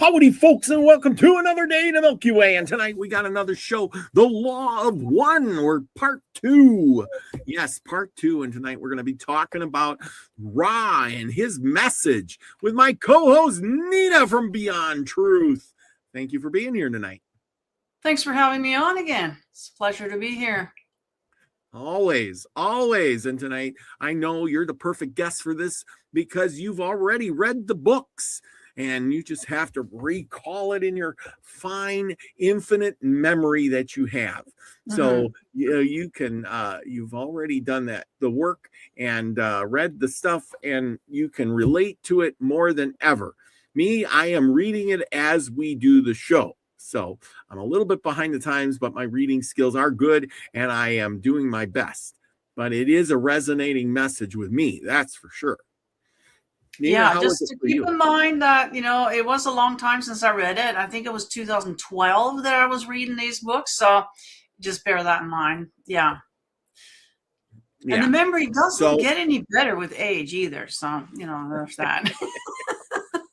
Howdy, folks, and welcome to another day in the Milky Way. And tonight we got another show, The Law of One, or part 2. Yes, part 2. And tonight we're going to be talking about Ra and his message with my co-host, Nina from Beyond Truth. Thank you for being here tonight. Thanks for having me on again. It's a pleasure to be here. Always. And tonight, I know you're the perfect guest for this because you've already read the books. And you just have to recall it in your fine, infinite memory that you have. So you can, you've already done the work and read the stuff, and you can relate to it more than ever. Me, I am reading it as we do the show. So I'm a little bit behind the times, but my reading skills are good, and I am doing my best. But it is a resonating message with me, that's for sure. Nina, just to keep in mind that, it was a long time since I read it. I think it was 2012 that I was reading these books. So just bear that in mind. Yeah. And the memory doesn't get any better with age either. So, there's that.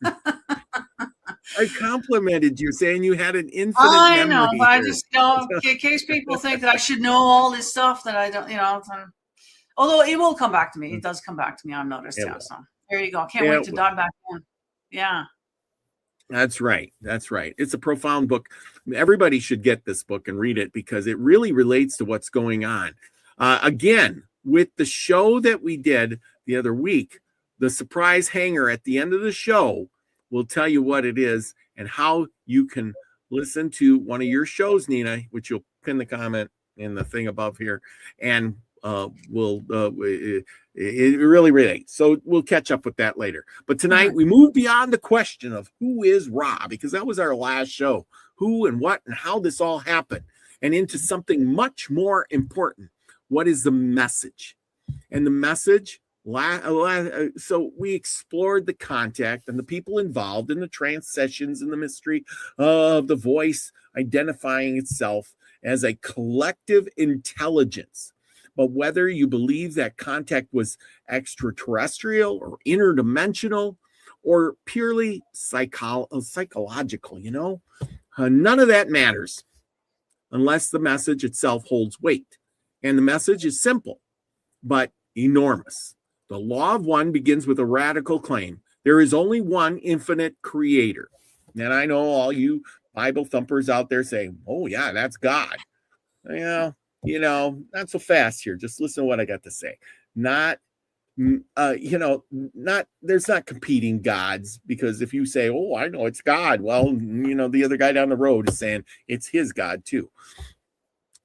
I complimented you saying you had an infinite memory. I know, but I just in case people think that I should know all this stuff that I don't, although it will come back to me. It does come back to me. I've noticed. So. There you go. Can't wait to dive back in. Yeah. That's right. It's a profound book. Everybody should get this book and read it because it really relates to what's going on. Again, with the show that we did the other week, the surprise hanger at the end of the show will tell you what it is and how you can listen to one of your shows, Nina, which you'll pin the comment in the thing above here, and it really relates. So we'll catch up with that later. But tonight we move beyond the question of who is Ra, because that was our last show, who and what and how this all happened, and into something much more important. What is the message? And the message, so we explored the contact and the people involved in the trance sessions and the mystery of the voice identifying itself as a collective intelligence. But whether you believe that contact was extraterrestrial or interdimensional or purely psychological, none of that matters unless the message itself holds weight. And the message is simple, but enormous. The law of one begins with a radical claim. There is only one infinite creator. And I know all you Bible thumpers out there say, oh, yeah, that's God. Yeah. Not so fast here. Just listen to what I got to say. There's not competing gods, because if you say, oh, I know it's God, well, the other guy down the road is saying it's his God too.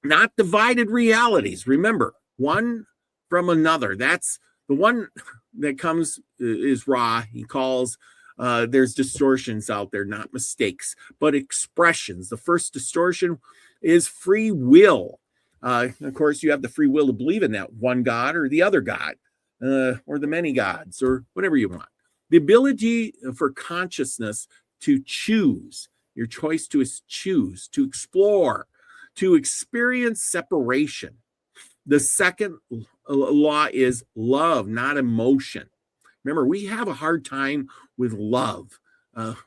Not divided realities. Remember, one from another. That's the one that comes is Ra. He calls, there's distortions out there, not mistakes, but expressions. The first distortion is free will. Of course, you have the free will to believe in that one God or the other God, or the many gods, or whatever you want. The ability for consciousness to choose, your choice to choose, to explore, to experience separation. The second law is love, not emotion. Remember, we have a hard time with love.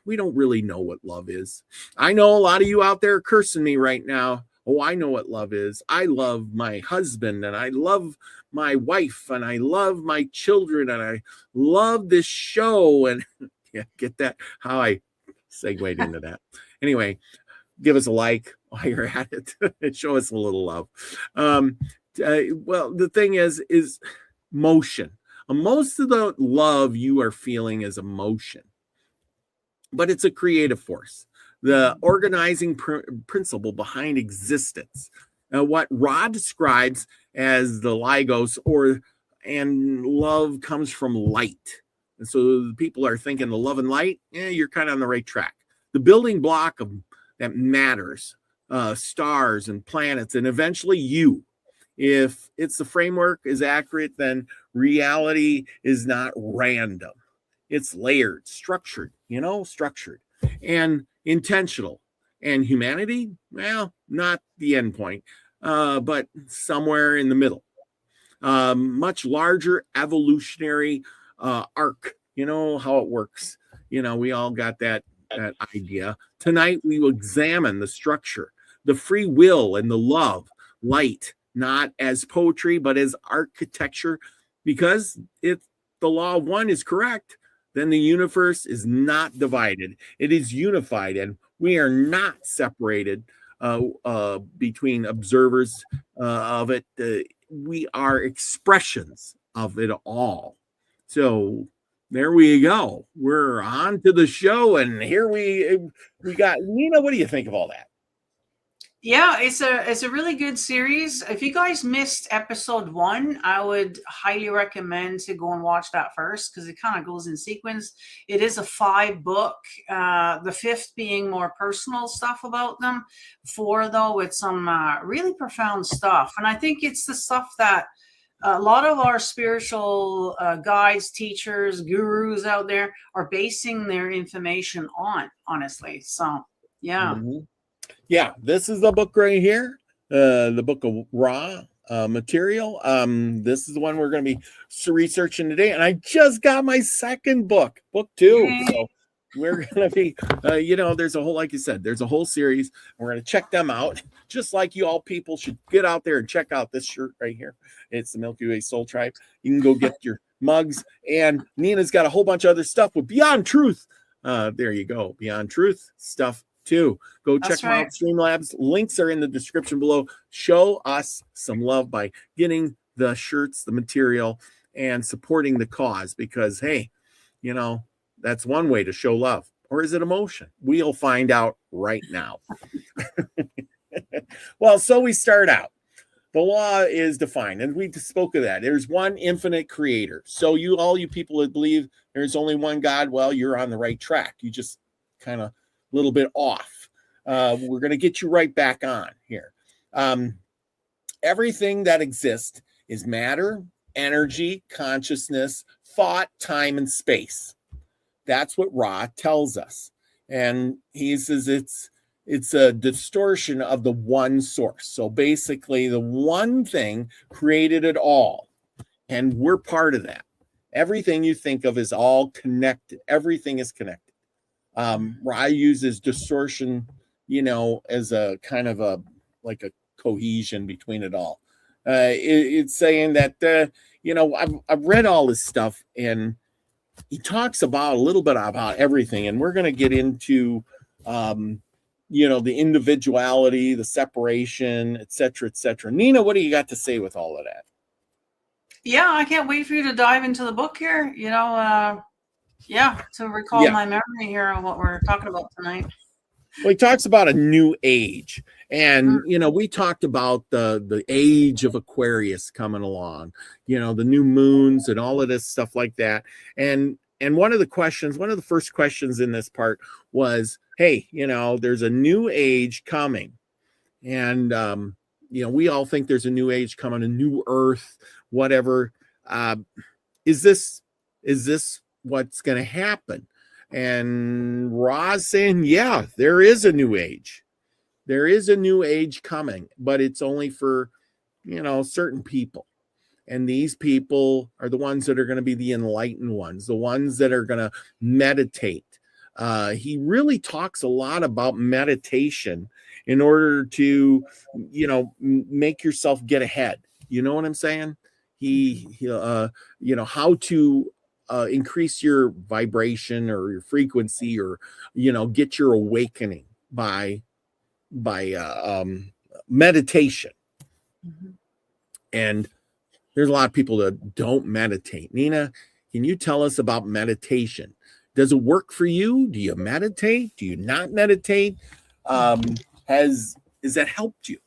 We don't really know what love is. I know a lot of you out there are cursing me right now. Oh, I know what love is. I love my husband, and I love my wife, and I love my children, and I love this show. And yeah, get that? How I segued into that. Anyway, give us a like while you're at it and show us a little love. Well, the thing is motion. Most of the love you are feeling is emotion, but it's a creative force. The organizing principle behind existence, what Ra describes as the logos, and love comes from light. And so people are thinking the love and light, you're kind of on the right track. The building block that matters, stars and planets, and eventually you. If the framework is accurate, then reality is not random. It's layered, structured, and intentional. And humanity, well, not the end point, but somewhere in the middle. Much larger evolutionary arc. You know how it works. We all got that that idea. Tonight, we will examine the structure, the free will, and the love, light, not as poetry, but as architecture, because if the law of one is correct, then the universe is not divided. It is unified, and we are not separated between observers of it. We are expressions of it all. So there we go. We're on to the show, and here we got Nina. What do you think of all that? Yeah, it's a really good series. If you guys missed episode 1, I would highly recommend to go and watch that first, because it kind of goes in sequence. It is a 5-book, the 5th being more personal stuff about them. 4, though, with some really profound stuff. And I think it's the stuff that a lot of our spiritual guides, teachers, gurus out there are basing their information on, honestly. So, yeah. Mm-hmm. Yeah, this is the book right here, the book of raw material. This is the one we're going to be researching today, and I just got my second book 2. Yay. So we're going to be, there's a whole, like you said, there's a whole series. We're going to check them out, just like you all people should get out there and check out this shirt right here. It's the Milky Way Soul Tribe. You can go get your mugs, and Nina's got a whole bunch of other stuff with Beyond Truth. There you go, Beyond Truth stuff too. Go check them out. Streamlabs. Links are in the description below. Show us some love by getting the shirts, the material, and supporting the cause, because, hey, that's one way to show love. Or is it emotion? We'll find out right now. Well, so we start out. The law is defined, and we spoke of that. There's one infinite creator. So all you people that believe there's only one God, well, you're on the right track. You just kind of little bit off. We're going to get you right back on here. Everything that exists is matter, energy, consciousness, thought, time, and space. That's what Ra tells us. And he says it's a distortion of the one source. So basically, the one thing created it all, and we're part of that. Everything you think of is all connected. Everything is connected. Ra uses distortion, as a kind of a cohesion between it all. It's saying that, I've read all this stuff, and he talks about a little bit about everything, and we're going to get into, the individuality, the separation, et cetera, et cetera. Nina, what do you got to say with all of that? Yeah, I can't wait for you to dive into the book here. To recall my memory here of what we're talking about tonight. Well, he talks about a new age, and we talked about the age of Aquarius coming along, the new moons and all of this stuff like that. And one of the first questions in this part was, hey, there's a new age coming, and we all think there's a new age coming, a new Earth, whatever. Is this what's going to happen? And Ra's saying, yeah, there is a new age. There is a new age coming, but it's only for, certain people. And these people are the ones that are going to be the enlightened ones, the ones that are going to meditate. He really talks a lot about meditation in order to, make yourself get ahead. You know what I'm saying? How to increase your vibration or your frequency, or get your awakening by meditation. Mm-hmm. And there's a lot of people that don't meditate. Nina, can you tell us about meditation? Does it work for you? Do you meditate? Do you not meditate? Has that helped you?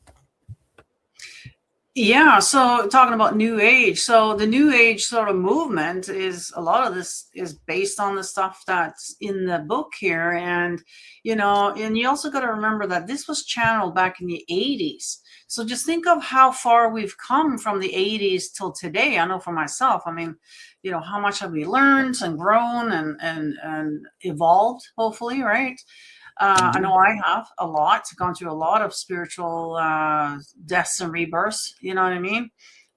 Yeah, so talking about New Age, so the New Age sort of movement is, a lot of this is based on the stuff that's in the book here. And, and you also got to remember that this was channeled back in the 80s. So just think of how far we've come from the 80s till today. I know for myself, how much have we learned and grown and evolved, hopefully, right? I know I have gone through a lot of spiritual deaths and rebirths, you know what I mean?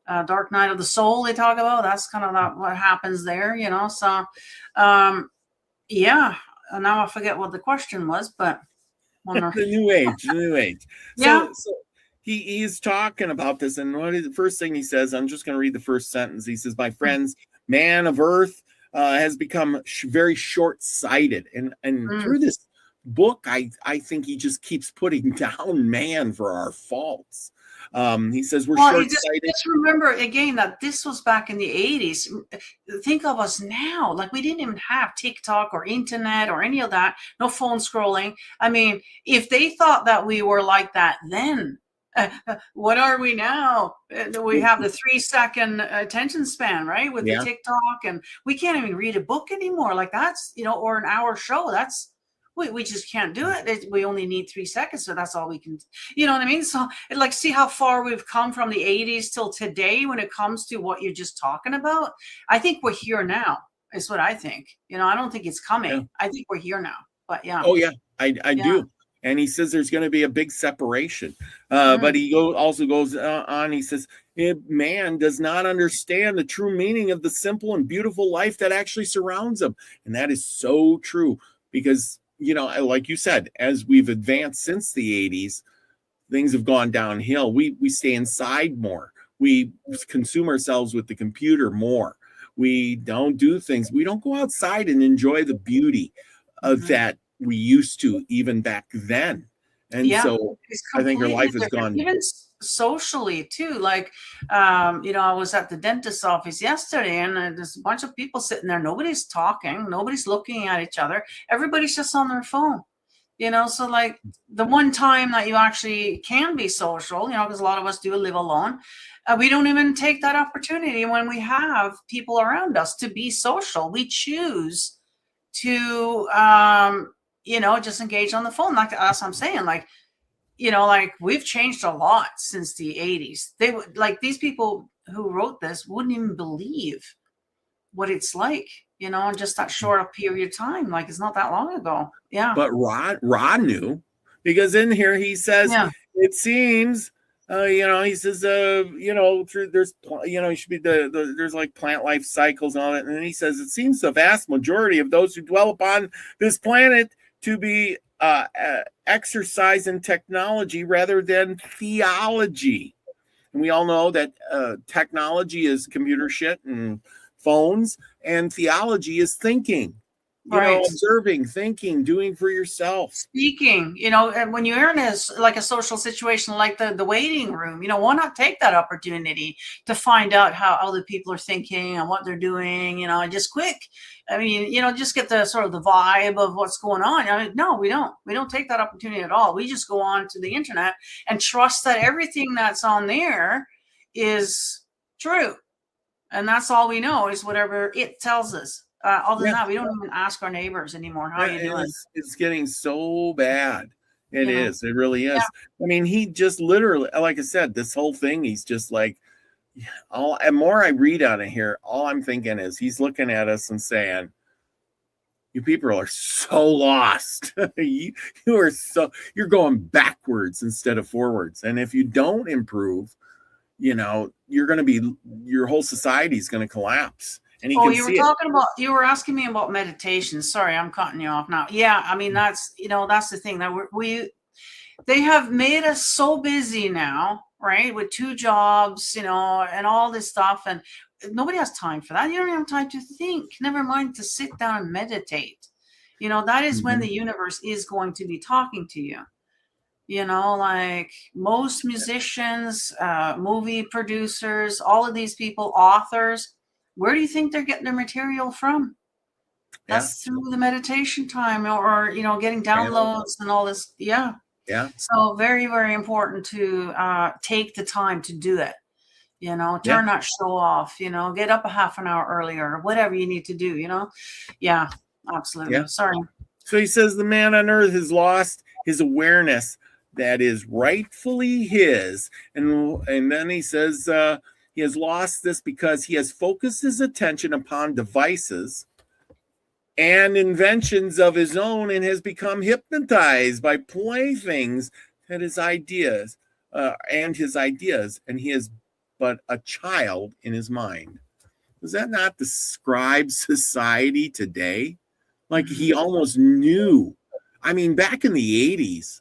Dark night of the soul, they talk about. That's kind of what happens there, So, now I forget what the question was, but the new age. Yeah. So he's talking about this, and what is the first thing he says? I'm just going to read the first sentence. He says, "My friends, man of Earth has become very short-sighted," and through this book, I think he just keeps putting down man for our faults. He says we're short-sighted. Just remember again that this was back in the 80s. Think of us now. Like, we didn't even have TikTok or internet or any of that. No phone scrolling. I mean, if they thought that we were like that then, what are we now? We have the 3-second attention span, right? With the TikTok, and we can't even read a book anymore. Like, that's, or an hour show. That's, we just can't do it. We only need 3 seconds, so that's all we can. You know what I mean? So, like, see how far we've come from the 80s till today when it comes to what you're just talking about. I think we're here now. Is what I think. I don't think it's coming. Yeah. I think we're here now. But yeah. Oh yeah, I do. And he says there's going to be a big separation. But he also goes on. He says, man does not understand the true meaning of the simple and beautiful life that actually surrounds him, and that is so true because. Like you said, as we've advanced since the 80s, things have gone downhill. We stay inside more. We consume ourselves with the computer more. We don't do things. We don't go outside and enjoy the beauty of that we used to even back then. And so I think our life has gone. Even socially too. Like, I was at the dentist's office yesterday, and there's a bunch of people sitting there. Nobody's talking. Nobody's looking at each other. Everybody's just on their phone. So like the one time that you actually can be social, because a lot of us do live alone, we don't even take that opportunity when we have people around us to be social. We choose to, just engage on the phone. Like, that's what I'm saying. Like, like, we've changed a lot since the 80s. They would, like, these people who wrote this wouldn't even believe what it's like, in just that short a period of time. Like, it's not that long ago. Yeah. But Rod knew, because in here he says, it seems, he says, through there's, it should be there's like plant life cycles on it. And then he says, it seems the vast majority of those who dwell upon this planet to be exercise in technology rather than theology. And we all know that technology is computer shit and phones, and theology is thinking. Observing, thinking, doing for yourself. Speaking, and when you're in a social situation like the waiting room, why not take that opportunity to find out how other people are thinking and what they're doing, just quick. I mean, just get the sort of the vibe of what's going on. I mean, no, we don't take that opportunity at all. We just go on to the internet and trust that everything that's on there is true. And that's all we know is whatever it tells us. Other than that, we don't even ask our neighbors anymore. How are you doing? It's getting so bad. It is. It really is. Yeah. I mean, he just literally, like I said, this whole thing, he's just like, and more I read on it here, all I'm thinking is he's looking at us and saying, you people are so lost. You're going backwards instead of forwards. And if you don't improve, you're going to be, your whole society is going to collapse. And you were asking me about meditation. Sorry, I'm cutting you off now. Yeah, I mean, that's the thing that they have made us so busy now, right? With 2 jobs, and all this stuff, and nobody has time for that. You don't have time to think, never mind to sit down and meditate. That is when the universe is going to be talking to you. Like most musicians, movie producers, all of these people, authors, where do you think they're getting their material from? That's through the meditation time or getting downloads and all this. Yeah. So very, very important to take the time to do it. Turn that show off, get up a half an hour earlier or whatever you need to do, Yeah, absolutely. Yeah. Sorry. So he says the man on earth has lost his awareness that is rightfully his. And then he says, he has lost this because he has focused his attention upon devices and inventions of his own and has become hypnotized by playthings that his ideas, and he is but a child in his mind. Does that not describe society today? Like he almost knew. I mean, back in the 80s,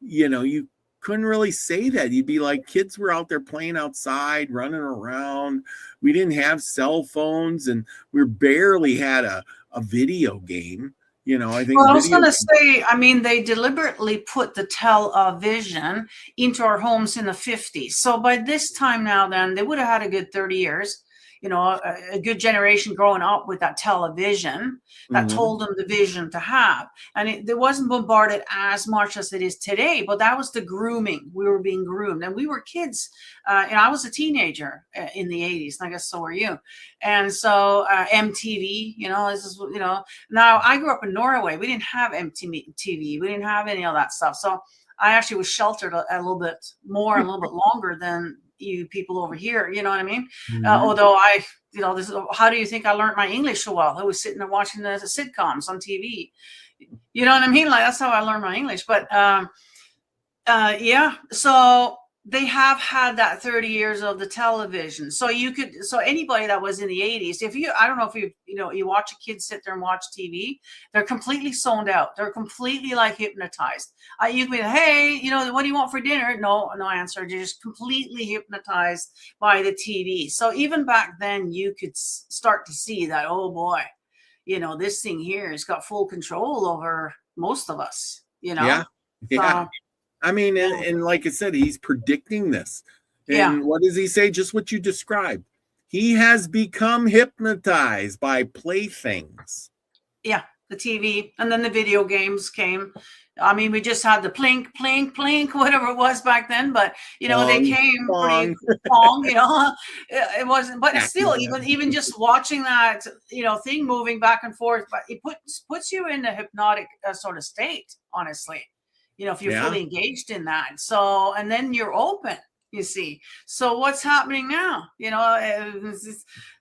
you couldn't really say that. You'd be like, kids were out there playing outside, running around. We didn't have cell phones, and we barely had a video game. I think. Well, I was going to say, I mean, they deliberately put the television into our homes in the 50s. So by this time now, then they would have had a good 30 years, a good generation growing up with that television that told them the vision to have. And it wasn't bombarded as much as it is today, but that was the grooming. We were being groomed, and we were kids. And I was a teenager in the 80s, and I guess so were you. And so MTV, this is, now I grew up in Norway. We didn't have MTV. We didn't have any of that stuff. So I actually was sheltered a little bit more, a little bit longer than you people over here, you know what I mean? Although this is, how do you think I learned my English so well? I was sitting there watching the sitcoms on TV. You know what I mean? Like, that's how I learned my English. But yeah, so they have had that 30 years of the television. So anybody that was in the 80s, I don't know if you watch a kid sit there and watch TV, they're completely zoned out. They're completely like hypnotized. You can be like, hey, what do you want for dinner? No answer. You're just completely hypnotized by the TV. So even back then you could start to see that, oh boy, this thing here has got full control over most of us, Yeah. Yeah. I mean, and like I said, he's predicting this. And what does he say? Just what you described. He has become hypnotized by playthings. Yeah, the TV. And then the video games came. I mean, we just had the plink, plink, plink, whatever it was back then. But, they came pretty long, it wasn't. But still, even just watching that, thing moving back and forth, but it puts you in a hypnotic sort of state, honestly. If you're fully engaged in that. So, and then you're open, you see. So what's happening now? It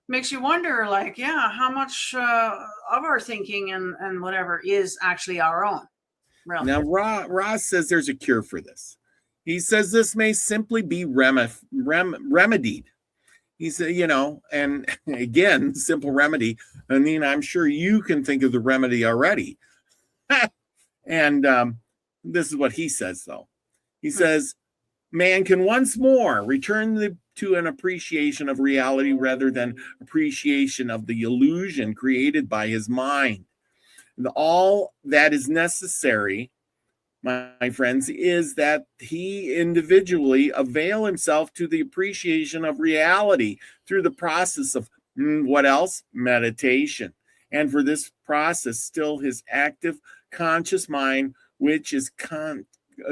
makes you wonder, like, how much of our thinking and whatever is actually our own. Really. Now, Ross says there's a cure for this. He says this may simply be remedied. He said, and again, simple remedy. I mean, I'm sure you can think of the remedy already. And, this is what he says, though. He says, man can once more return to an appreciation of reality rather than appreciation of the illusion created by his mind. And all that is necessary, my friends, is that he individually avail himself to the appreciation of reality through the process of what else? Meditation. And for this process, still his active conscious mind, which is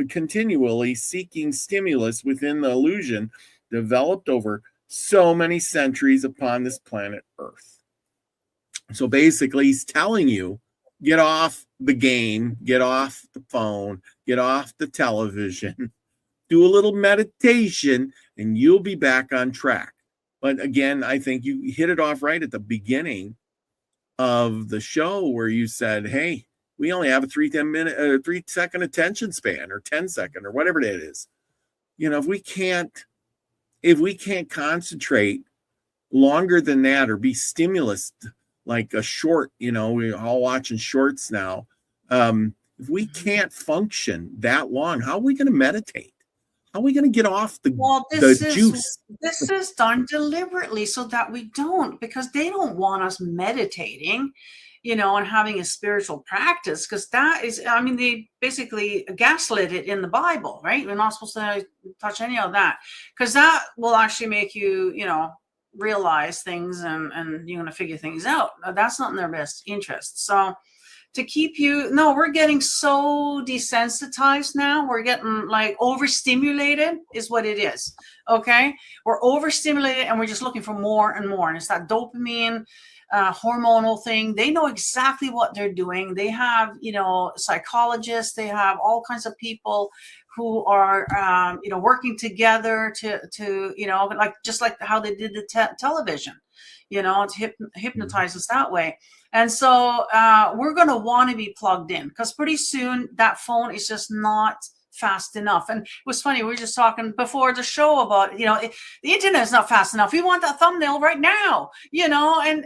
continually seeking stimulus within the illusion developed over so many centuries upon this planet Earth. So basically, he's telling you, get off the game, get off the phone, get off the television, do a little meditation, and you'll be back on track. But again, I think you hit it off right at the beginning of the show where you said, hey, we only have a 3-second attention span, or 10-second, or whatever it is. If we can't concentrate longer than that, or be stimulus like a short, we're all watching shorts now. If we can't function that long, how are we going to meditate? How are we going to get off the juice? This is done deliberately so that we don't, because they don't want us meditating, and having a spiritual practice, because that is, I mean, they basically gaslit it in the Bible, right? We're not supposed to touch any of that, because that will actually make you, realize things and you're going to figure things out. That's not in their best interest. So to keep we're getting so desensitized now. We're getting like overstimulated is what it is. Okay. We're overstimulated and we're just looking for more and more. And it's that dopamine hormonal thing. They know exactly what they're doing. They have, psychologists, they have all kinds of people who are, working together to, like, just like how they did the television, to hypnotize us that way. And so we're going to want to be plugged in, because pretty soon that phone is just not fast enough. And it was funny, we were just talking before the show about, the internet is not fast enough. We want that thumbnail right now, and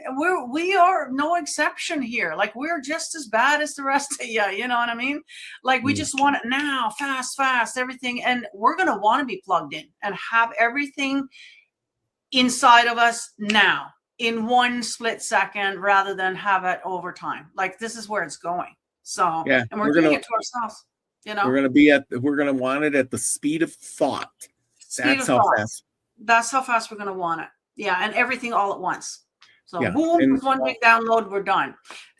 we are no exception here. Like, we're just as bad as the rest of you, you know what I mean? Like, we just want it now, fast, everything. And we're going to want to be plugged in and have everything inside of us now in one split second, rather than have it over time. Like, this is where it's going. So, yeah, and we're doing it to ourselves, we're going to want it at the speed of thought. That's how fast we're going to want it. Yeah. And everything all at once. So yeah. boom, and, one big download, we're done.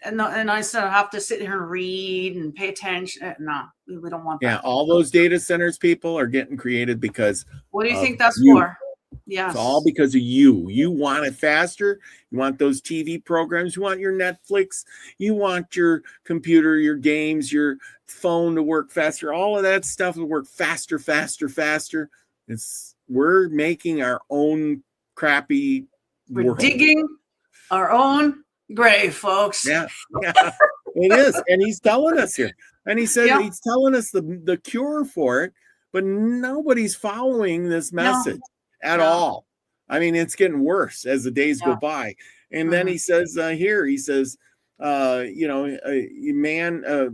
And I still have to sit here and read and pay attention. No, we don't want that. Yeah. All those data centers, people, are getting created because. What do you think that's for? Yes. It's all because of you. You want it faster. You want those TV programs. You want your Netflix. You want your computer, your games, your phone to work faster. All of that stuff will work faster. We're making our own crappy world. Digging our own grave, folks. Yeah, it is. And he's telling us here. And he said he's telling us the cure for it, but nobody's following this message. No. At all. I mean, it's getting worse as the days go by. And then he says man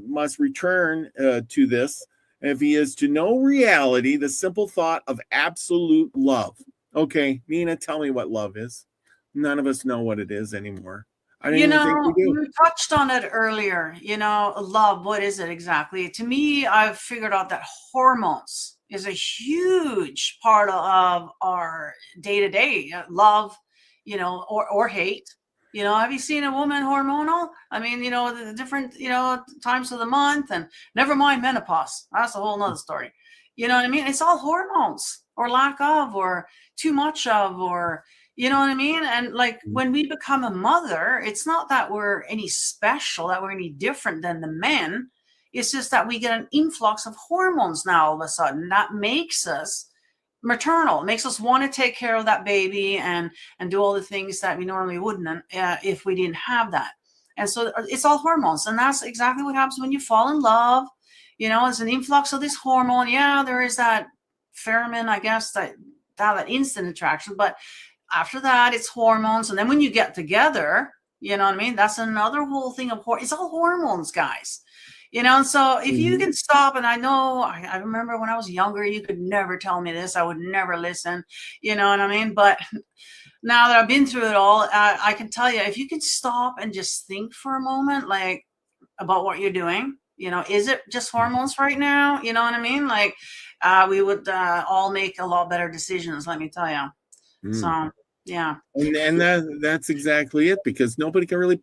must return to this if he is to know reality, the simple thought of absolute love. Okay, Nina, tell me what love is. None of us know what it is anymore. I don't even think we do. You touched on it earlier. Love, what is it exactly? To me, I've figured out that hormones is a huge part of our day-to-day love, or hate. Have you seen a woman hormonal? I mean, the different, times of the month, and never mind menopause. That's a whole nother story. You know what I mean? It's all hormones, or lack of, or too much of, or, you know what I mean? And like, when we become a mother, it's not that we're any special, that we're any different than the men. It's just that we get an influx of hormones now all of a sudden that makes us maternal, makes us want to take care of that baby and do all the things that we normally wouldn't if we didn't have that. And so it's all hormones. And that's exactly what happens when you fall in love. It's an influx of this hormone. Yeah, there is that pheromone, I guess, that instant attraction. But after that, it's hormones. And then when you get together, you know what I mean? That's another whole thing of it's all hormones, guys. So if you can stop, and I know, I remember when I was younger, you could never tell me this. I would never listen, you know what I mean? But now that I've been through it all, I can tell you, if you can stop and just think for a moment, like, about what you're doing, is it just hormones right now? You know what I mean? Like, we would all make a lot better decisions, let me tell you. So, yeah. And that's exactly it, because nobody can really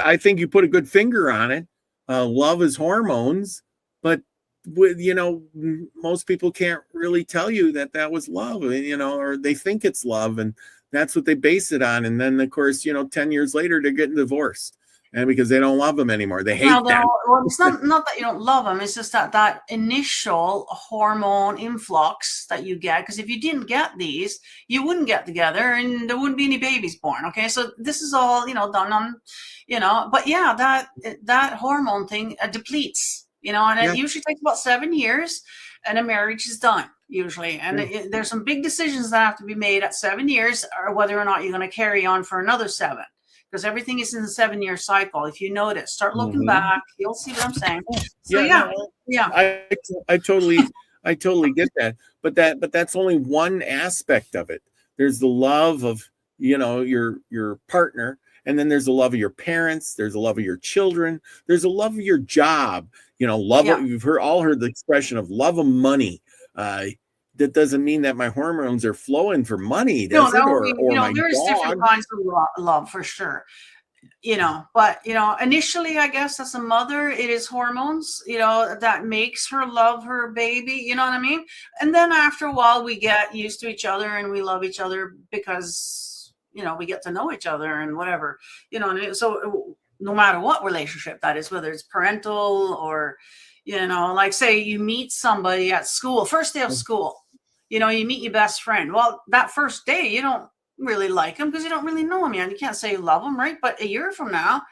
I think you put a good finger on it. Love is hormones, but most people can't really tell you that was love, or they think it's love, and that's what they base it on. And then, of course, 10 years later, they're getting divorced, and because they don't love them anymore, they hate them. Well, it's not that you don't love them. It's just that initial hormone influx that you get. Because if you didn't get these, you wouldn't get together, and there wouldn't be any babies born. Okay, so this is all done on. But yeah, that hormone thing depletes, and it usually takes about 7 years, and a marriage is done usually. And there's some big decisions that have to be made at 7 years, or whether or not you're going to carry on for another 7, because everything is in a 7-year cycle. If you notice, start looking back, you'll see what I'm saying. So yeah. I totally get that, but that's only one aspect of it. There's the love of, your partner. And then there's the love of your parents. There's the love of your children. There's the love of your job. You've all heard the expression of love of money. That doesn't mean that my hormones are flowing for money, does it? Or there's different kinds of love for sure. But initially, I guess as a mother, it is hormones, that makes her love her baby. You know what I mean? And then after a while, we get used to each other and we love each other because we get to know each other and whatever, so no matter what relationship that is, whether it's parental or, like say you meet somebody at school, first day of school, you meet your best friend. Well, that first day, you don't really like him because you don't really know him yet. You can't say you love him, right? But a year from now,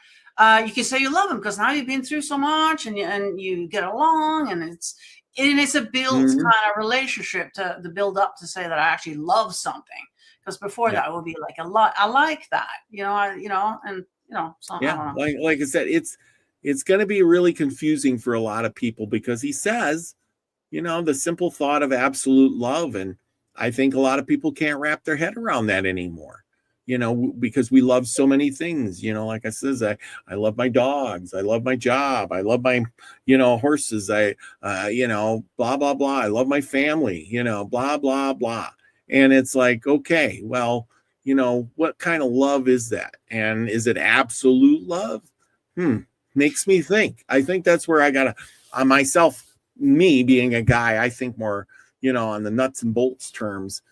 you can say you love him because now you've been through so much and you get along, and And it's a built kind of relationship to build up to say that I actually love something. Because before that it would be like a lot. I like that, you know, and so I don't know. Like I said, it's going to be really confusing for a lot of people because he says, the simple thought of absolute love, and I think a lot of people can't wrap their head around that anymore. Because we love so many things, like I says, I love my dogs. I love my job. I love my, horses. Blah, blah, blah. I love my family, blah, blah, blah. And it's like, okay, well, what kind of love is that? And is it absolute love? Makes me think. I think that's where I got to, myself, me being a guy, I think more, on the nuts and bolts terms,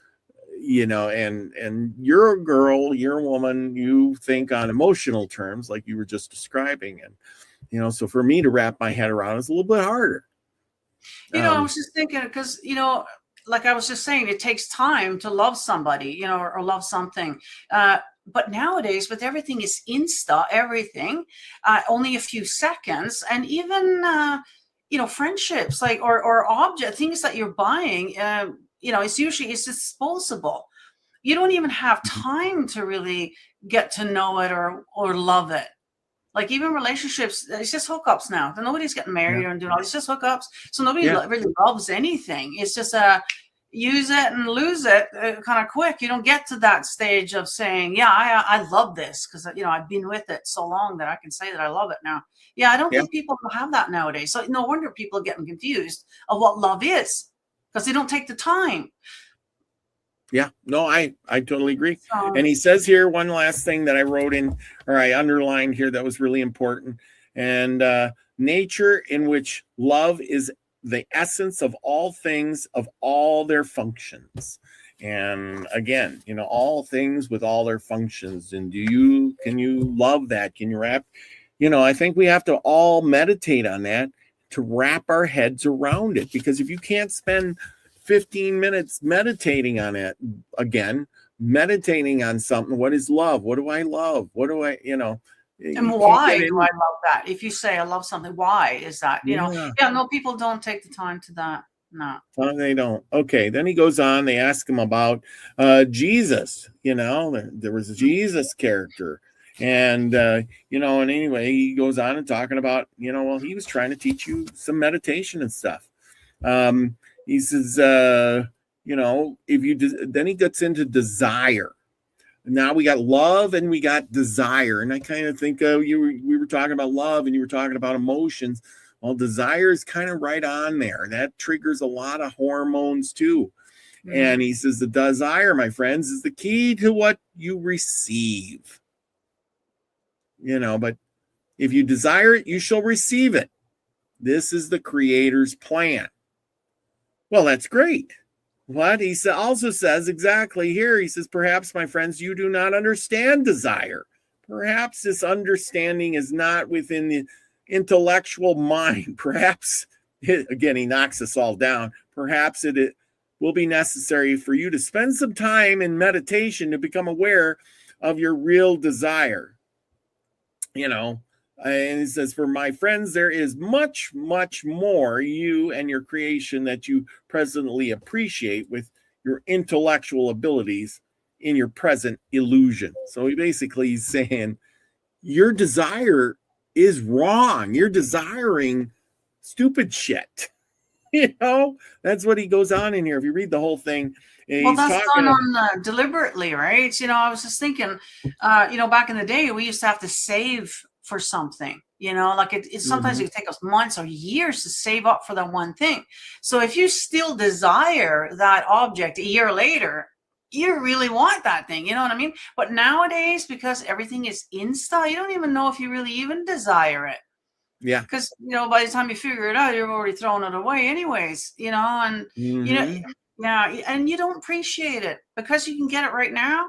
and you're a girl, you're a woman, you think on emotional terms like you were just describing. And, so for me to wrap my head around is a little bit harder. I was just thinking because, like I was just saying, it takes time to love somebody, or love something. But nowadays with everything is everything, only a few seconds, and even, friendships like, or object things that you're buying, it's disposable. You don't even have time to really get to know it or love it. Like even relationships, it's just hookups now. Nobody's getting married or doing all. It's just hookups. So nobody really loves anything. It's just use it and lose it kind of quick. You don't get to that stage of saying, yeah, I love this because, I've been with it so long that I can say that I love it now. Yeah, I don't think people have that nowadays. So no wonder people are getting confused of what love is because they don't take the time. Yeah, no, I totally agree. And he says here one last thing that I wrote in, or I underlined here that was really important. And nature in which love is the essence of all things, of all their functions. And again, all things with all their functions. And can you love that? Can you wrap, I think we have to all meditate on that to wrap our heads around it. Because if you can't spend 15 minutes meditating on it again, meditating on something. What is love? What do I love? What do I, and why do I love that? If you say I love something, why is that? No, people don't take the time to that. No, they don't. Okay. Then he goes on, they ask him about Jesus, there was a Jesus character. And, and anyway, he goes on and talking about, well, he was trying to teach you some meditation and stuff. He says, if you, then he gets into desire. Now we got love and we got desire. And I kind of think we were talking about love and you were talking about emotions. Well, desire is kind of right on there. That triggers a lot of hormones too. Mm-hmm. And he says, the desire, my friends, is the key to what you receive. But if you desire it, you shall receive it. This is the Creator's plan. Well, that's great. What he also says exactly here, he says, perhaps, my friends, you do not understand desire. Perhaps this understanding is not within the intellectual mind. Perhaps, again, he knocks us all down. Perhaps it will be necessary for you to spend some time in meditation to become aware of your real desire. And he says, for my friends, there is much, much more you and your creation that you presently appreciate with your intellectual abilities in your present illusion. So he basically is saying your desire is wrong. You're desiring stupid shit. That's what he goes on in here. If you read the whole thing, well, that's done on deliberately, right? I was just thinking, back in the day, we used to have to save for something, like it sometimes it could take us months or years to save up for that one thing. So if you still desire that object a year later, you really want that thing, you know what I mean? But nowadays, because everything is insta, you don't even know if you really even desire it. Yeah. Because, by the time you figure it out, you're already throwing it away anyways, and, and you don't appreciate it because you can get it right now.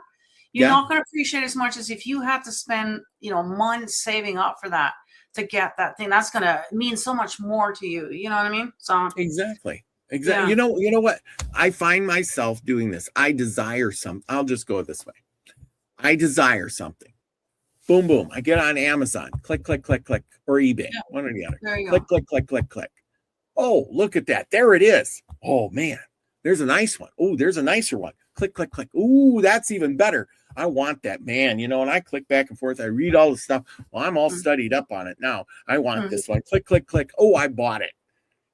You're not going to appreciate it as much as if you have to spend, months saving up for that to get that thing. That's going to mean so much more to you. You know what I mean? So exactly. Yeah. You know what? I find myself doing this. I desire something. I'll just go this way. I desire something. Boom, boom. I get on Amazon. Click, click, click, click, or eBay. Yeah. One or the other. There you click, go. click, click, click, click. Oh, look at that. There it is. Oh, man. There's a nice one. Oh, there's a nicer one. Click, click, click. Ooh, that's even better. I want that, man. You know, and I click back and forth. I read all the stuff. Well, I'm all studied up on it now. I want this one. Click, click, click. Oh, I bought it.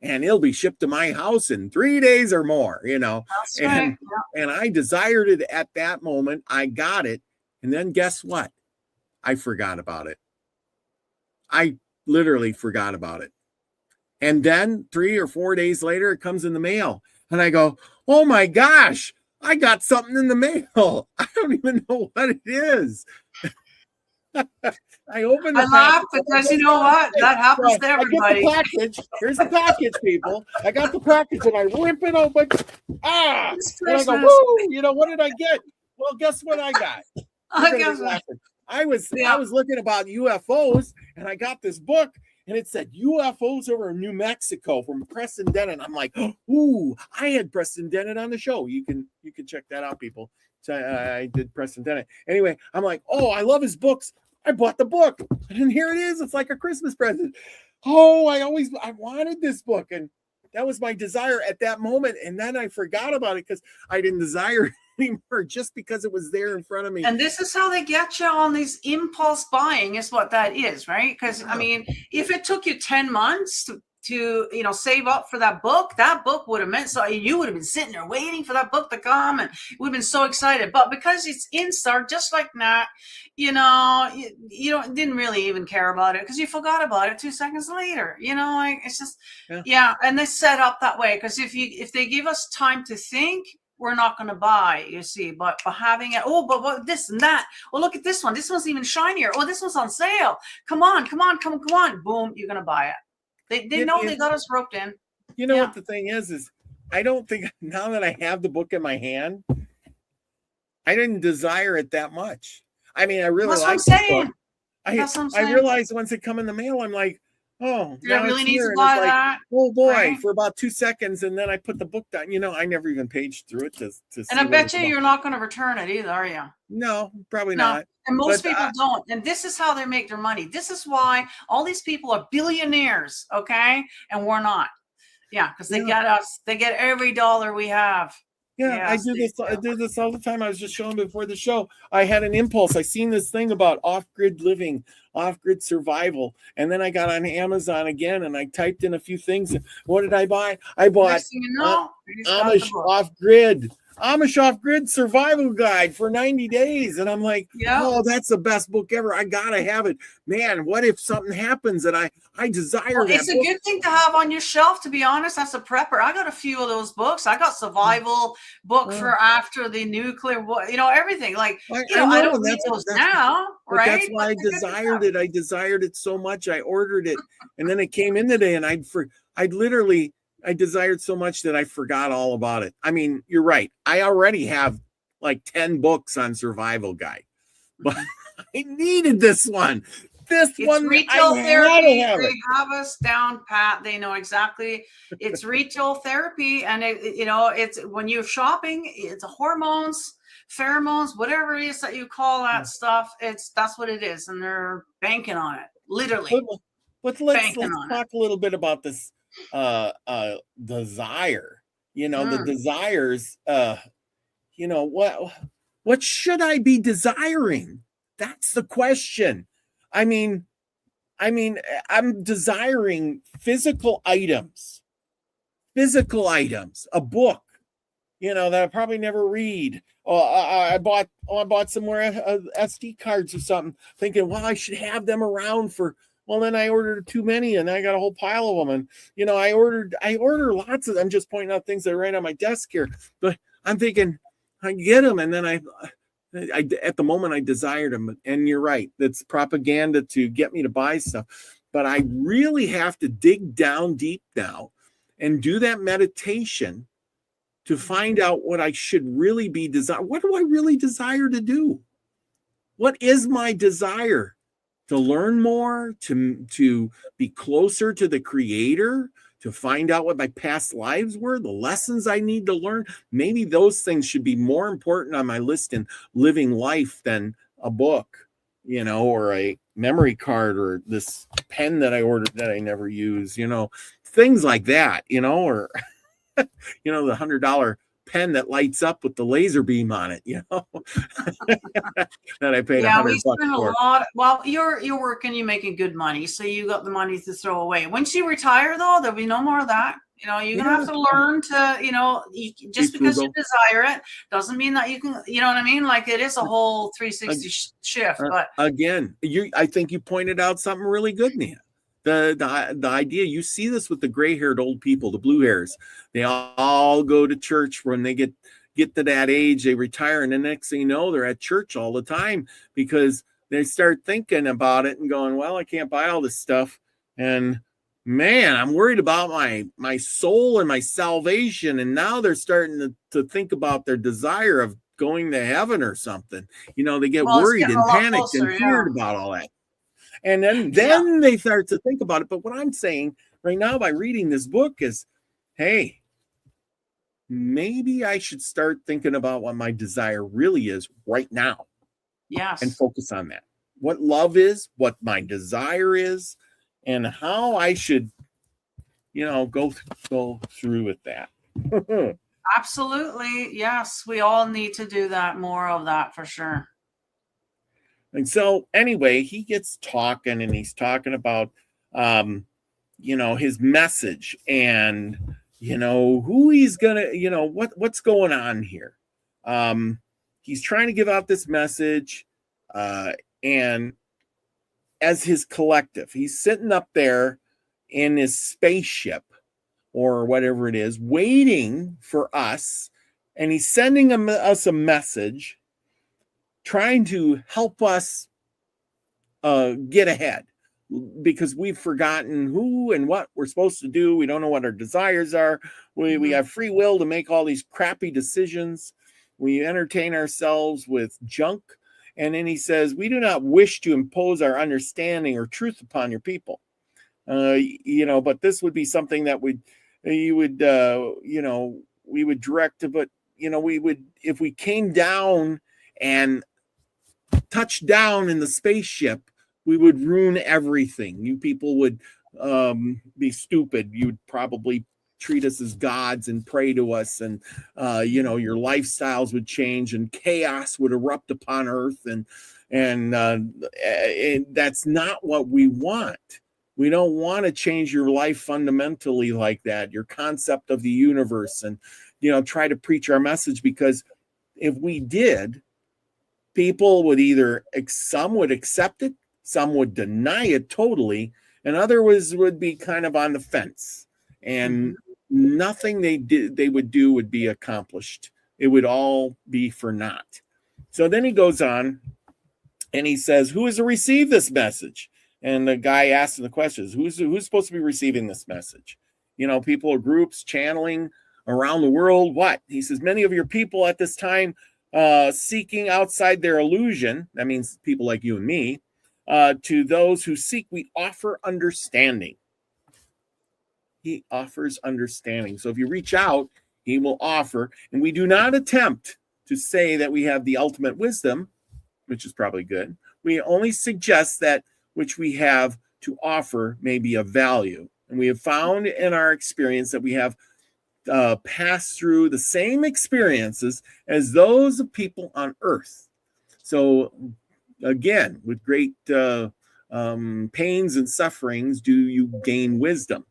And it'll be shipped to my house in 3 days or more, you know. That's right. And I desired it at that moment. I got it. And then guess what? I forgot about it. I literally forgot about it. And then 3 or 4 days later, it comes in the mail. And I go, oh my gosh, I got something in the mail. I don't even know what it is. I opened the I laugh because you know what? That happens to everybody. I get the package. Here's the package, people. I got the package and I rip it open. And I go, woo! You know, what did I get? Well, guess what I got? I was looking about UFOs and I got this book and it said UFOs over New Mexico from Preston Dennett. I'm like, ooh, I had Preston Dennett on the show. You can check that out, people. So I did Preston Dennett. Anyway, I'm like, oh, I love his books. I bought the book and here it is. It's like a Christmas present. Oh, I wanted this book. And that was my desire at that moment. And then I forgot about it because I didn't desire it anymore just because it was there in front of me. And this is how they get you on these impulse buying is what that is, right? Because I mean, if it took you 10 months to you know, save up for that book would have meant so you would have been sitting there waiting for that book to come and we've been so excited. But because it's instant, just like that, you know, you didn't really even care about it because you forgot about it 2 seconds later. You know, like it's just and they set up that way because if they give us time to think, we're not going to buy, you see, but for having it, but this and that. Well, look at this one. This one's even shinier. Oh, this one's on sale. Come on. Boom, you're going to buy it. They know they got us roped in. You know what the thing is I don't think now that I have the book in my hand, I didn't desire it that much. I mean, I really like the book. I realized once it come in the mail, I'm like, oh, I really need to buy that. Oh boy, for about 2 seconds, and then I put the book down. You know, I never even paged through it to see. And I bet you're not going to return it either, are you? No, probably not. And most people don't. And this is how they make their money. This is why all these people are billionaires, okay? And we're not. Yeah, because they get us. They get every dollar we have. Yeah, I do this all the time. I was just showing before the show. I had an impulse. I seen this thing about off-grid living, off-grid survival, and then I got on Amazon again and I typed in a few things. What did I buy? I bought Amish off-grid survival guide for 90 days. And I'm like, oh, that's the best book ever. I gotta have it. Man, what if something happens and I desire that it's a good thing to have on your shelf, to be honest. As a prepper, I got a few of those books. I got survival book for after the nuclear war, you know, everything. Like, I don't read those now, right? That's why I desired it. I desired it so much. I ordered it and then it came in today and I desired so much that I forgot all about it. I mean, you're right. I already have like 10 books on survival guide, but I needed this one. It's retail therapy. They have us down pat. They know exactly. It's retail therapy, and it's when you're shopping, it's hormones, pheromones, whatever it is that you call that stuff. That's what it is, and they're banking on it, literally. But let's talk a little bit about this desire. You know, the desires. You know, what should I be desiring? That's the question. I mean, I'm desiring physical items, a book, you know, that I probably never read. I bought some more SD cards or something, thinking, well, I should have them around for. Well, then I ordered too many, and I got a whole pile of them. And you know, I order lots of. I'm just pointing out things that are right on my desk here, but I'm thinking I get them, and then I at the moment I desired them, and you're right. That's propaganda to get me to buy stuff. But I really have to dig down deep now and do that meditation to find out what I should really be desire. What do I really desire to do? What is my desire? To learn more, to be closer to the Creator, to find out what my past lives were, the lessons I need to learn. Maybe those things should be more important on my list in living life than a book, you know, or a memory card or this pen that I ordered that I never use, you know. things like that, or the $100 pen that lights up with the laser beam on it, that I paid $100 for. Well, you're working, you're making good money, so you got the money to throw away. Once you retire, though, there'll be no more of that. You're gonna have to learn to, just because you desire it doesn't mean that you can, you know what I mean? Like, it is a whole 360 shift. But again, I think you pointed out something really good, Nia. The idea, you see this with the gray-haired old people, the blue hairs. They all go to church when they get to that age, they retire, and the next thing you know, they're at church all the time because they start thinking about it and going, well, I can't buy all this stuff. And man, I'm worried about my soul and my salvation. And now they're starting to think about their desire of going to heaven or something. They get worried and panicked and feared about all that. And then they start to think about it. But what I'm saying right now by reading this book is, hey, maybe I should start thinking about what my desire really is right now. Yes. And focus on that. What love is, what my desire is, and how I should, go through with that. Absolutely. Yes. We all need to do that, more of that for sure. And so anyway, he gets talking and he's talking about, his message and, who he's going to, what's going on here. He's trying to give out this message and as his collective, he's sitting up there in his spaceship or whatever it is, waiting for us. And he's sending us a message, trying to help us get ahead because we've forgotten who and what we're supposed to do. We don't know what our desires are. We have free will to make all these crappy decisions. We entertain ourselves with junk. And then he says, we do not wish to impose our understanding or truth upon your people. But this would be something that we would direct to, but, we would, if we came down and touched down in the spaceship, we would ruin everything. You people would be stupid. You'd probably treat us as gods and pray to us, and your lifestyles would change and chaos would erupt upon earth, and that's not what we want. We don't want to change your life fundamentally like that, your concept of the universe, and try to preach our message, because if we did, people would some would accept it, some would deny it totally, and others would be kind of on the fence, and nothing they would do would be accomplished. It would all be for naught. So then he goes on and he says, who is to receive this message? And the guy asking the questions, who's supposed to be receiving this message? People or groups channeling around the world. What? He says, many of your people at this time seeking outside their illusion. That means people like you and me. To those who seek, we offer understanding. He offers understanding. So if you reach out, he will offer. And we do not attempt to say that we have the ultimate wisdom, which is probably good. We only suggest that which we have to offer may be of value. And we have found in our experience that we have passed through the same experiences as those of people on earth. So again, with great pains and sufferings do you gain wisdom.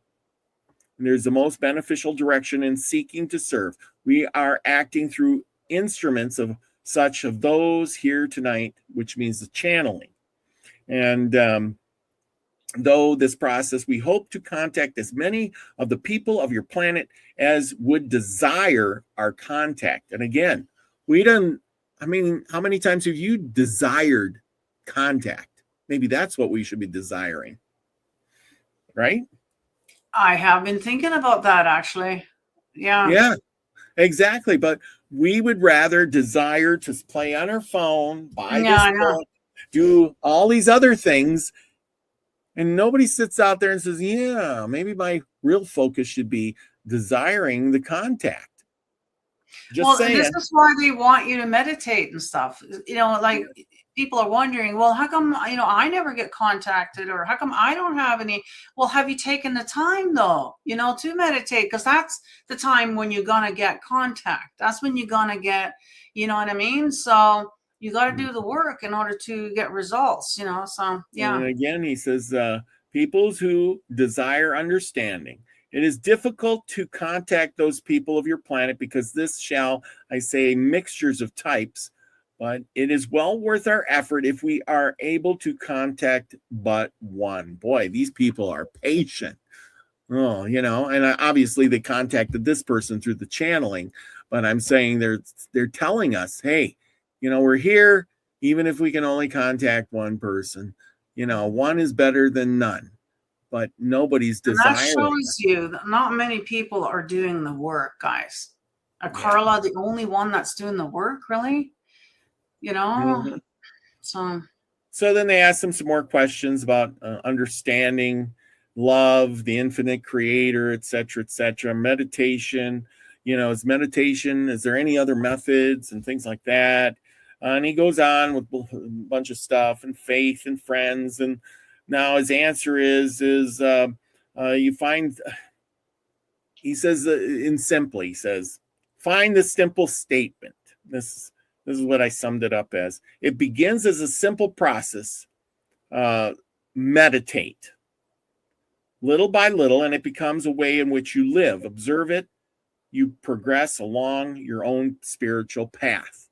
And there's the most beneficial direction in seeking to serve. We are acting through instruments of those here tonight, which means the channeling. And though this process, we hope to contact as many of the people of your planet as would desire our contact. And again, how many times have you desired contact? Maybe that's what we should be desiring, right? I have been thinking about that, actually. Yeah, exactly. But we would rather desire to play on our phone, buy this book, do all these other things. And nobody sits out there and says, yeah, maybe my real focus should be desiring the contact. Just saying. This is why they want you to meditate and stuff. Like people are wondering, well, how come, I never get contacted, or how come I don't have any? Well, have you taken the time though, to meditate? Because that's the time when you're going to get contact. That's when you're going to get, you know what I mean? So you got to do the work in order to get results, so yeah. And again, he says, peoples who desire understanding. It is difficult to contact those people of your planet because this shall, I say, mixtures of types, but it is well worth our effort if we are able to contact but one. Boy, these people are patient. Oh, and obviously they contacted this person through the channeling, but I'm saying they're telling us, hey, we're here, even if we can only contact one person. One is better than none. But nobody's desiring. And that shows you that not many people are doing the work, guys. Carla, the only one that's doing the work, really? Mm-hmm. So then they asked him some more questions about understanding, love, the infinite creator, etc., etc. Meditation. Is there any other methods and things like that? And he goes on with a bunch of stuff, and faith and friends. And now his answer is you find, he says, he says, find the simple statement. This is what I summed it up as. It begins as a simple process. Meditate little by little, and it becomes a way in which you live. Observe it. You progress along your own spiritual path.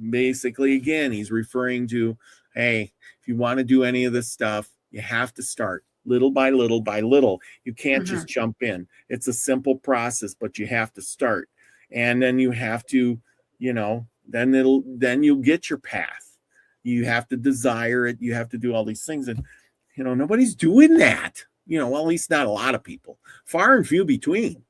Basically, again, he's referring to, hey, if you want to do any of this stuff, you have to start little by little by little. You can't just jump in. It's a simple process, but you have to start. And then you have to, then you'll get your path. You have to desire it. You have to do all these things. And, nobody's doing that. Well, at least not a lot of people. Far and few between.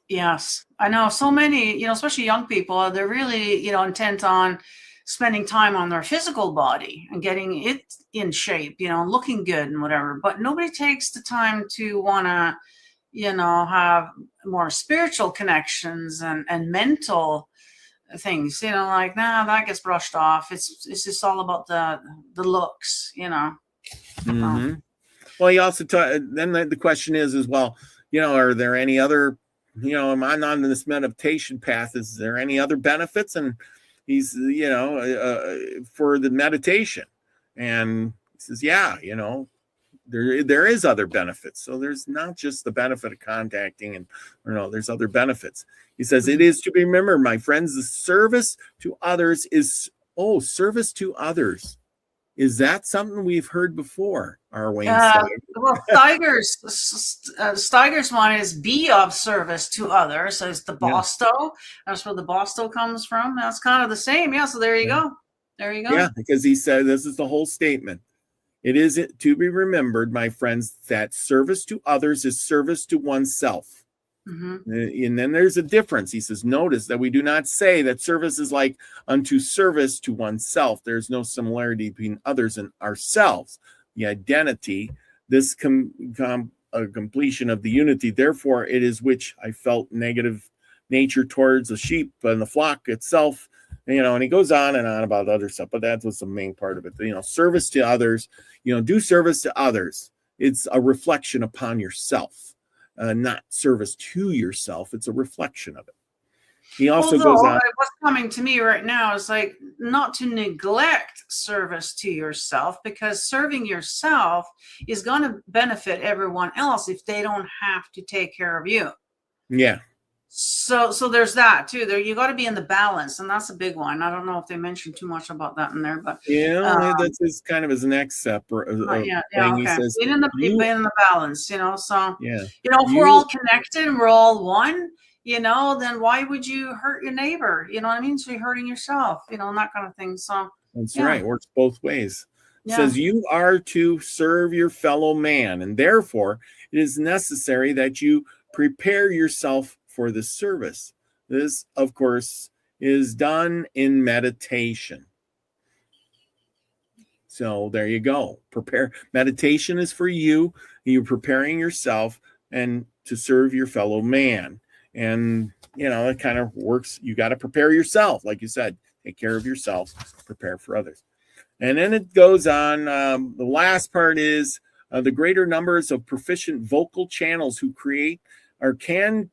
Yes, I know so many, especially young people, they're really, intent on spending time on their physical body and getting it in shape, looking good and whatever. But nobody takes the time to want to, have more spiritual connections and mental things, that gets brushed off. It's just all about the looks, Mm-hmm. Well, he also then the question is well, are there any other, am I on this meditation path? Is there any other benefits? And he's, for the meditation. And he says, yeah, there is other benefits. So there's not just the benefit of contacting there's other benefits. He says, it is to be remembered, my friends, the service to others is, service to others. Is that something we've heard before? Well, Steiger's one is be of service to others. So it's the Bosto. That's where the Bosto comes from. That's kind of the same. Yeah. So there you go. There you go. Yeah, because he said this is the whole statement. It is to be remembered, my friends, that service to others is service to oneself. Mm-hmm. And then there's a difference. He says, notice that we do not say that service is like unto service to oneself. There's no similarity between others and ourselves. The identity, this completion of the unity. Therefore, it is which I felt negative nature towards the sheep and the flock itself. And he goes on and on about other stuff, but that was the main part of it. Service to others, do service to others. It's a reflection upon yourself. Not service to yourself. It's a reflection of it. He also goes on. What's coming to me right now is like not to neglect service to yourself, because serving yourself is going to benefit everyone else if they don't have to take care of you. Yeah. So there's that too. There, you got to be in the balance, and that's a big one. I don't know if they mentioned too much about that in there, but that's his kind of his next separate thing. Okay. He says, being in the balance, So if we're all connected and we're all one, then why would you hurt your neighbor? You know what I mean? So you're hurting yourself, and that kind of thing. So that's right. It works both ways. It says you are to serve your fellow man, and therefore it is necessary that you prepare yourself for the service. This, of course, is done in meditation. So there you go. Meditation is for you. You're preparing yourself and to serve your fellow man. And it kind of works. You got to prepare yourself. Like you said, take care of yourself, prepare for others. And then it goes on. The last part is the greater numbers of proficient vocal channels who create or can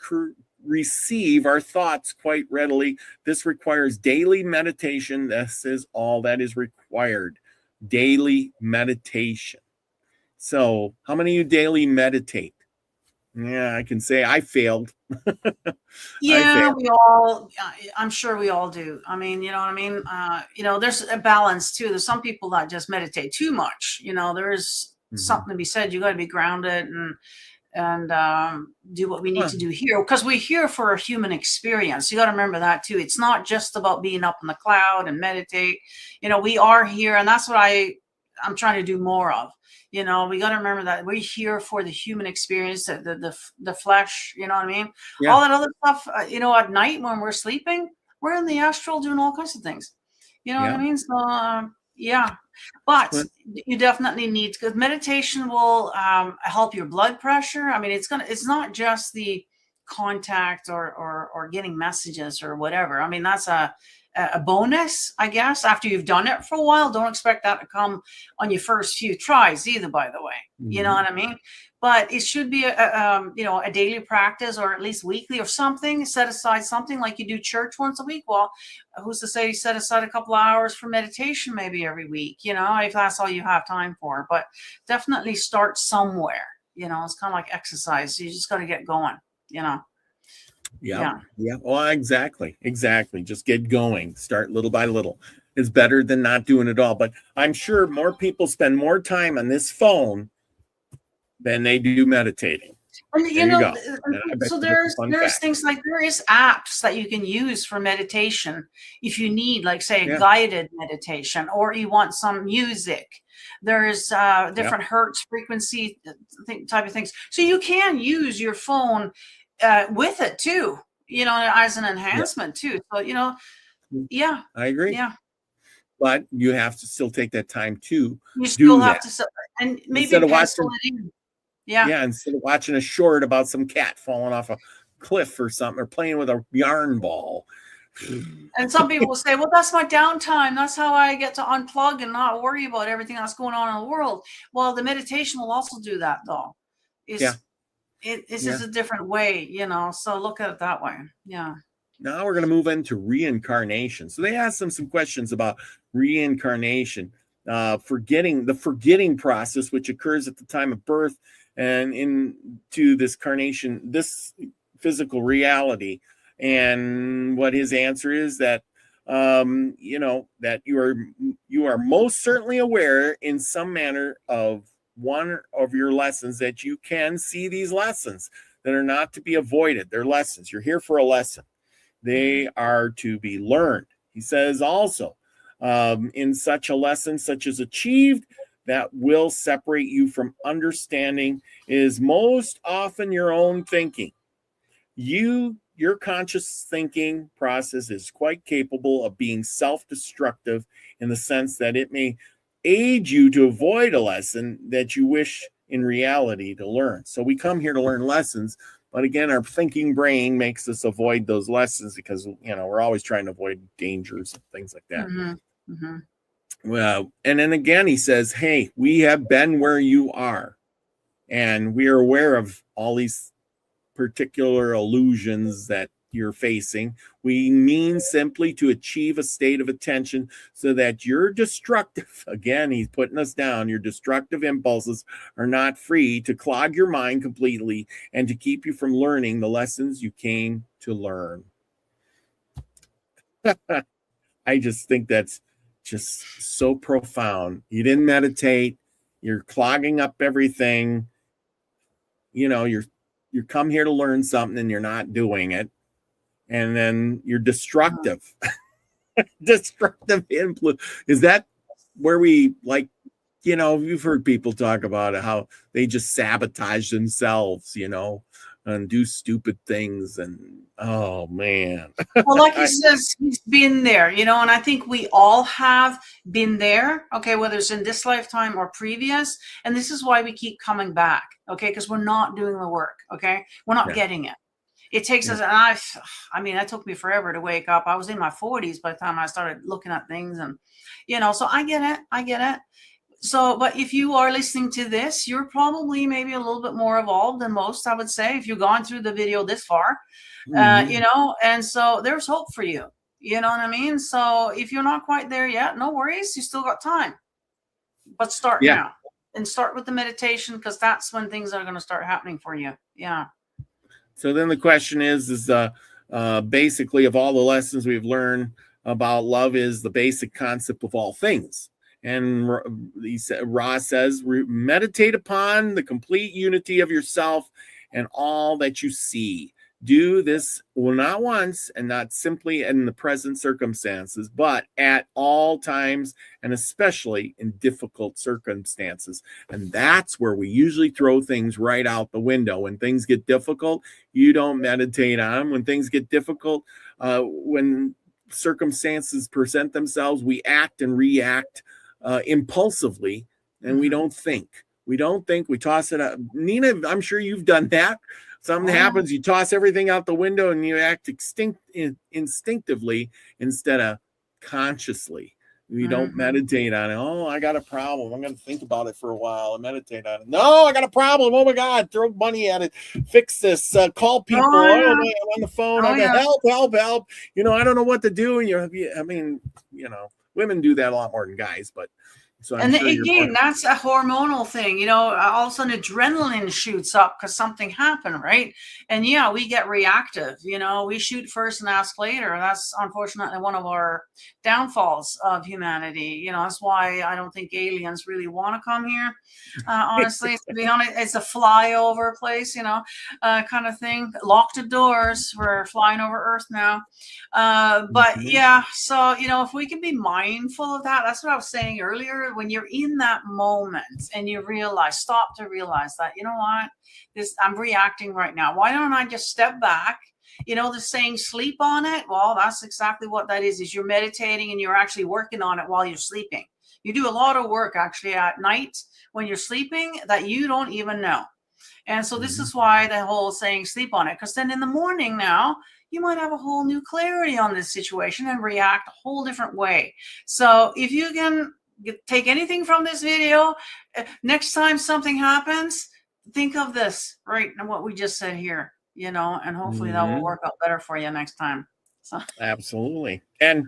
receive our thoughts quite readily. This requires daily meditation. This is all that is required. Daily meditation. So, how many of you daily meditate? Yeah, I can say I failed. Yeah, we all, I'm sure we all do. I mean, you know what I mean? There's a balance too. There's some people that just meditate too much. There's something to be said. You got to be grounded and do what we need to do here, because we're here for a human experience. You got to remember that too. It's not just about being up in the cloud and meditate. We are here, and that's what I'm trying to do more of. We got to remember that we're here for the human experience, the flesh. You know what I mean? Yeah. All that other stuff. At night when we're sleeping, we're in the astral doing all kinds of things. You know what I mean? So yeah, but you definitely need, because meditation will help your blood pressure. I mean, it's not just the contact or getting messages or whatever. I mean, that's a bonus, I guess, after you've done it for a while. Don't expect that to come on your first few tries either, by the way. You know what I mean? But it should be a daily practice, or at least weekly or something. Set aside something like you do church once a week. Well, who's to say you set aside a couple of hours for meditation maybe every week, if that's all you have time for. But definitely start somewhere. It's kind of like exercise. So you just got to get going, Yeah. Well, exactly. Just get going. Start little by little. It's better than not doing it all. But I'm sure more people spend more time on this phone than they do meditating. And so there's things like, there is apps that you can use for meditation if you need, like, say, a guided meditation, or you want some music. There's different hertz frequency type of things. So you can use your phone with it too, as an enhancement too. So, I agree. Yeah. But you have to still take that time to you still do have that. To, and maybe instead of pencil watching, it in. Yeah. Instead of watching a short about some cat falling off a cliff or something, or playing with a yarn ball. And some people will say, well, that's my downtime. That's how I get to unplug and not worry about everything that's going on in the world. Well, the meditation will also do that, though. It's just a different way, so look at it that way. Yeah. Now we're going to move into reincarnation. So they asked them some questions about reincarnation, the forgetting process, which occurs at the time of birth and into this carnation, this physical reality. And what his answer is that, that you are most certainly aware in some manner of one of your lessons, that you can see these lessons that are not to be avoided. They're lessons. You're here for a lesson. They are to be learned. He says also, in such a lesson, such as achieved, that will separate you from understanding is most often your own thinking. Your conscious thinking process is quite capable of being self-destructive, in the sense that it may aid you to avoid a lesson that you wish in reality to learn. So we come here to learn lessons, but again, our thinking brain makes us avoid those lessons, because we're always trying to avoid dangers and things like that. Well, and then again, he says, hey, we have been where you are, and we are aware of all these particular illusions that you're facing. We mean simply to achieve a state of attention so that your destructive, again, he's putting us down, your destructive impulses are not free to clog your mind completely and to keep you from learning the lessons you came to learn. I just think that's just so profound. You didn't meditate. You're clogging up everything. You're come here to learn something and you're not doing it. And then you're destructive. Destructive influence. Is that where we, like, you've heard people talk about it, how they just sabotage themselves, and do stupid things. And oh man. Well, like he says, he's been there, and I think we all have been there, okay, whether it's in this lifetime or previous. And this is why we keep coming back, okay, because we're not doing the work, okay, we're not getting it. It takes us, and I mean, that took me forever to wake up. I was in my 40s by the time I started looking at things, and so I get it. So, but if you are listening to this, you're probably maybe a little bit more evolved than most, I would say, if you've gone through the video this far, and so there's hope for you. You know what I mean? So if you're not quite there yet, no worries. You still got time, but start now and start with the meditation, because that's when things are going to start happening for you. Yeah. So then the question is basically, of all the lessons we've learned about love, is the basic concept of all things. And Ra says, meditate upon the complete unity of yourself and all that you see. Do this, well, not once and not simply in the present circumstances, but at all times, and especially in difficult circumstances. And that's where we usually throw things right out the window. When things get difficult, you don't meditate on them. When things get difficult, when circumstances present themselves, we act and react impulsively, and we don't think. We toss it out. Nina, I'm sure you've done that. Something happens, you toss everything out the window and you act instinctively instead of consciously. We don't meditate on it. Oh, I got a problem. I'm going to think about it for a while and meditate on it. No, I got a problem. Oh my God, throw money at it. Fix this. Call people. I'm on the phone. Help. I don't know what to do. And women do that a lot more than guys, but so I'm sure again, that's a hormonal thing. All of a sudden adrenaline shoots up because something happened, right? And we get reactive. We shoot first and ask later. That's unfortunately one of our downfalls of humanity. That's why I don't think aliens really want to come here. Honestly, to be honest, it's a flyover place, kind of thing. Lock the doors. We're flying over Earth now. But so if we can be mindful of that, that's what I was saying earlier. When you're in that moment and you stop to realize that, I'm reacting right now. Why don't I just step back? The saying sleep on it. Well, that's exactly what that is you're meditating and you're actually working on it while you're sleeping. You do a lot of work actually at night when you're sleeping that you don't even know. And so this is why the whole saying sleep on it, because then in the morning now, you might have a whole new clarity on this situation and react a whole different way. So if you can take anything from this video, next time something happens, think of this, right? And what we just said here, and hopefully that will work out better for you next time. So. Absolutely. And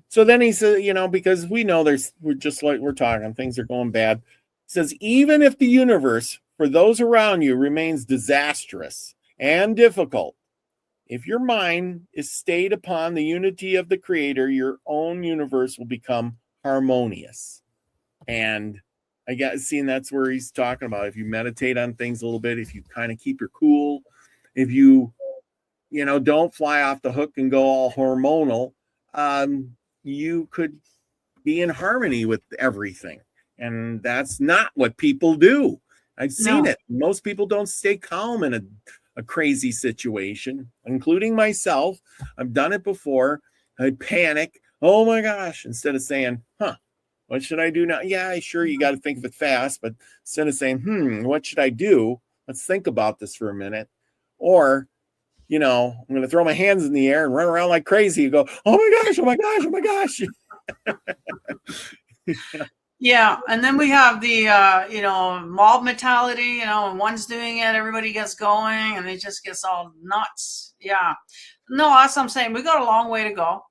so then he said, because we know we're just like we're talking, things are going bad. He says, even if the universe for those around you remains disastrous and difficult, if your mind is stayed upon the unity of the Creator, your own universe will become harmonious. And I got seeing that's where he's talking about. If you meditate on things a little bit, if you kind of keep your cool, if you don't fly off the hook and go all hormonal, you could be in harmony with everything. And that's not what people do. I've seen it. Most people don't stay calm in a crazy situation, including myself. I've done it before. I panic. Oh my gosh. Instead of saying, what should I do now? Yeah, sure, you got to think of it fast. But instead of saying, what should I do? Let's think about this for a minute. Or, I'm going to throw my hands in the air and run around like crazy. You go, oh my gosh. Yeah. And then we have the, mob mentality, when one's doing it, everybody gets going and it just gets all nuts. Yeah. No, that's what I'm saying. We got a long way to go.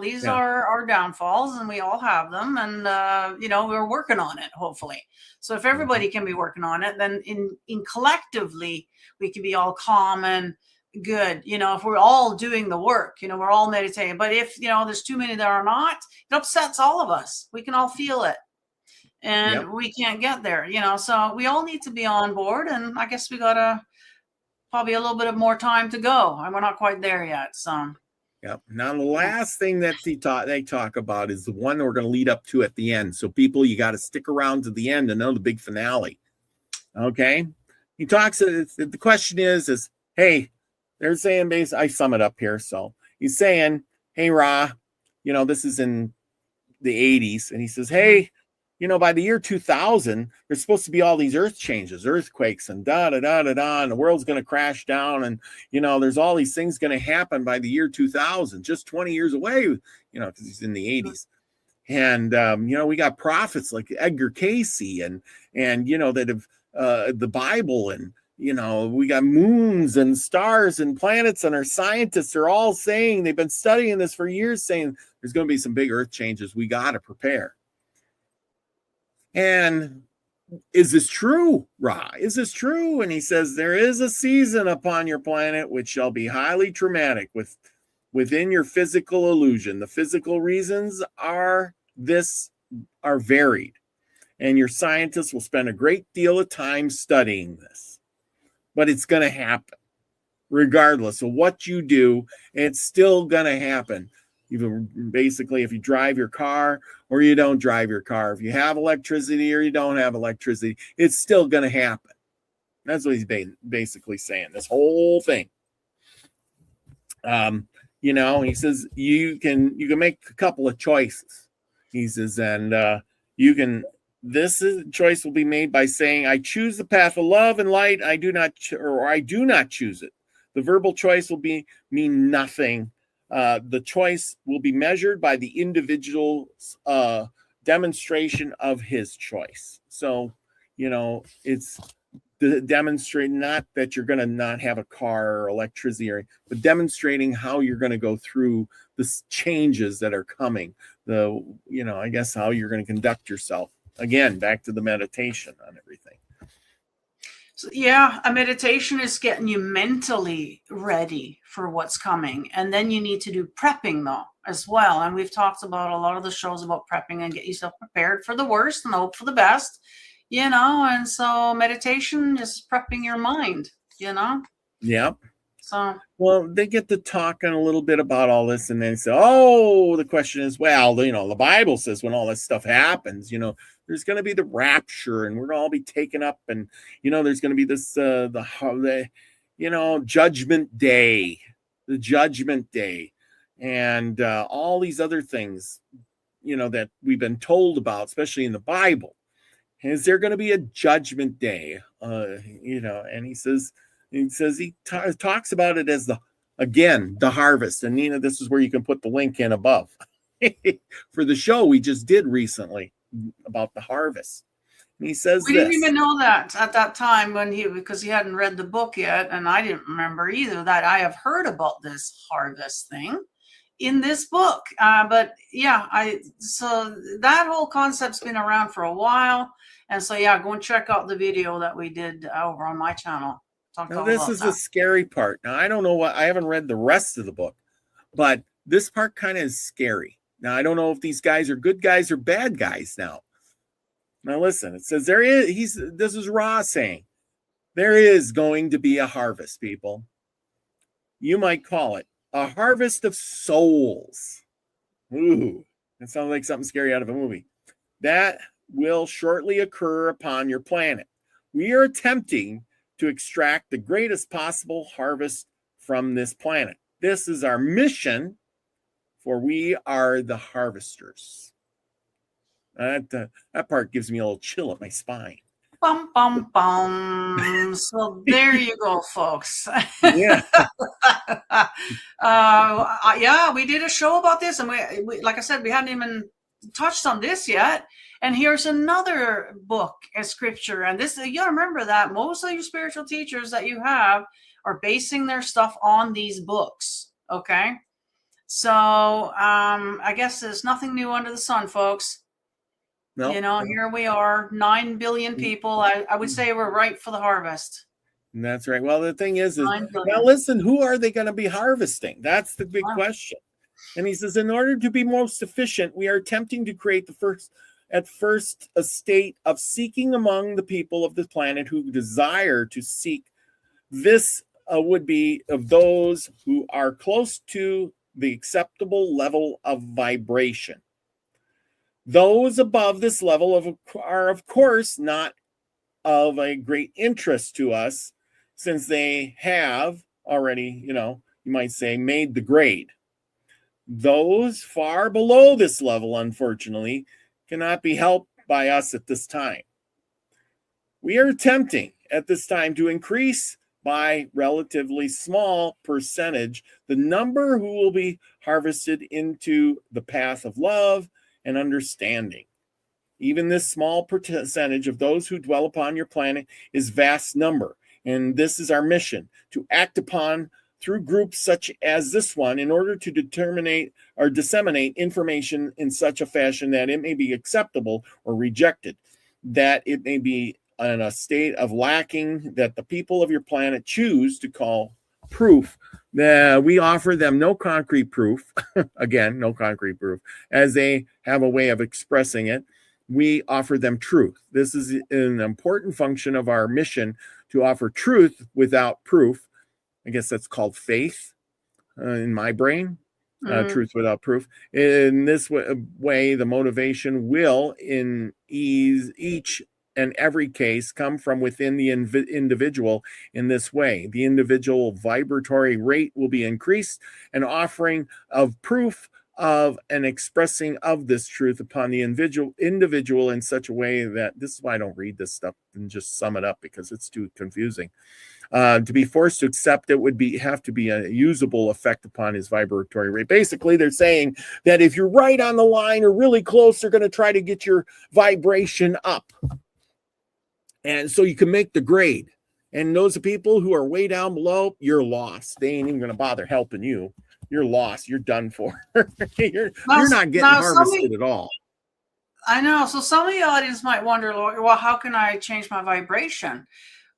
These are our downfalls and we all have them. And, we're working on it, hopefully. So if everybody can be working on it, then in collectively, we can be all calm and good. If we're all doing the work, we're all meditating. But if, there's too many that are not, it upsets all of us. We can all feel it. And we can't get there, so we all need to be on board. And I guess we got probably a little bit of more time to go. And we're not quite there yet. So. Yep. Now, the last thing that they talk about is the one that we're going to lead up to at the end. So people, you got to stick around to the end to know the big finale. Okay. He talks, the question is, hey, they're saying, basically, I sum it up here. So he's saying, hey, Ra, this is in the 80s. And he says, hey, by the year 2000, there's supposed to be all these earth changes, earthquakes, and da-da-da-da-da, and the world's going to crash down. And, there's all these things going to happen by the year 2000, just 20 years away, because he's in the 80s. And, we got prophets like Edgar Casey and that have the Bible, and, we got moons and stars and planets, and our scientists are all saying, they've been studying this for years, saying there's going to be some big earth changes. We got to prepare. And is this true, Ra? Is this true? And he says, there is a season upon your planet which shall be highly traumatic within your physical illusion. The physical reasons are varied, and your scientists will spend a great deal of time studying this. But it's going to happen. Regardless of what you do, it's still going to happen. Even basically, if you drive your car or you don't drive your car, if you have electricity or you don't have electricity, it's still going to happen. That's what he's basically saying, this whole thing. He says you can make a couple of choices. He says, and choice will be made by saying, I choose the path of love and light. I do not choose it. The verbal choice will mean nothing. The choice will be measured by the individual's demonstration of his choice. So, it's demonstrating not that you're going to not have a car or electricity, but demonstrating how you're going to go through the changes that are coming. I guess how you're going to conduct yourself. Again, back to the meditation on everything. So, yeah, a meditation is getting you mentally ready for what's coming. And then you need to do prepping, though, as well. And we've talked about a lot of the shows about prepping and get yourself prepared for the worst and hope for the best, And so meditation is prepping your mind, Yeah. So, well, they get to talking a little bit about all this, and then say, the question is, the Bible says when all this stuff happens, there's going to be the rapture, and we're going to all be taken up, and there's going to be this judgment day, and all these other things, that we've been told about, especially in the Bible. Is there going to be a judgment day? And he says he talks about it as the harvest. And Nina, this is where you can put the link in above for the show we just did recently about the harvest. And he says we didn't even know that at that time because he hadn't read the book yet, and I didn't remember either that I have heard about this harvest thing in this book. But yeah, so that whole concept's been around for a while. And so, yeah, go and check out the video that we did over on my channel. Now, this is the scary part. Now, I don't know I haven't read the rest of the book, but this part kind of is scary. Now, I don't know if these guys are good guys or bad guys now. Now, listen, it says this is Ra saying, there is going to be a harvest, people. You might call it a harvest of souls. Ooh, that sounds like something scary out of a movie. That will shortly occur upon your planet. We are attempting to extract the greatest possible harvest from this planet. This is our mission, for we are the harvesters. That part gives me a little chill at my spine. Bum, bum, bum. So there you go, folks. Yeah. Yeah, we did a show about this, and we like I said, we hadn't even touched on this yet. And here's another book, a scripture. And this, you gotta remember that most of your spiritual teachers that you have are basing their stuff on these books. Okay. So I guess there's nothing new under the sun, folks. No. Here we are, 9 billion people. I would say we're ripe for the harvest. That's right. Well, the thing is now listen, who are they going to be harvesting? That's the big question. And he says, in order to be most efficient, we are attempting to create a state of seeking among the people of the planet who desire to seek. This would be of those who are close to the acceptable level of vibration. Those above this level are, of course, not of a great interest to us, since they have already, you might say, made the grade. Those far below this level, unfortunately, cannot be helped by us at this time. We are attempting at this time to increase by relatively small percentage the number who will be harvested into the path of love and understanding. Even this small percentage of those who dwell upon your planet is vast number. And this is our mission, to act upon through groups such as this one in order to determine or disseminate information in such a fashion that it may be acceptable or rejected, that it may be in a state of lacking that the people of your planet choose to call proof. We offer them no concrete proof, again, no concrete proof, as they have a way of expressing it. We offer them truth. This is an important function of our mission, to offer truth without proof. I guess that's called faith in my brain, truth without proof. In this way, the motivation will, in each and every case, come from within the individual in this way. The individual vibratory rate will be increased, and offering of proof of and expressing of this truth upon the individual in such a way that, this is why I don't read this stuff and just sum it up, because it's too confusing. To be forced to accept it would have to be a usable effect upon his vibratory rate. Basically, they're saying that if you're right on the line or really close, they're going to try to get your vibration up. And so you can make the grade. And those people who are way down below, you're lost. They ain't even going to bother helping you. You're lost. You're done for. you're not getting harvested at all. I know. So some of the audience might wonder, well, how can I change my vibration?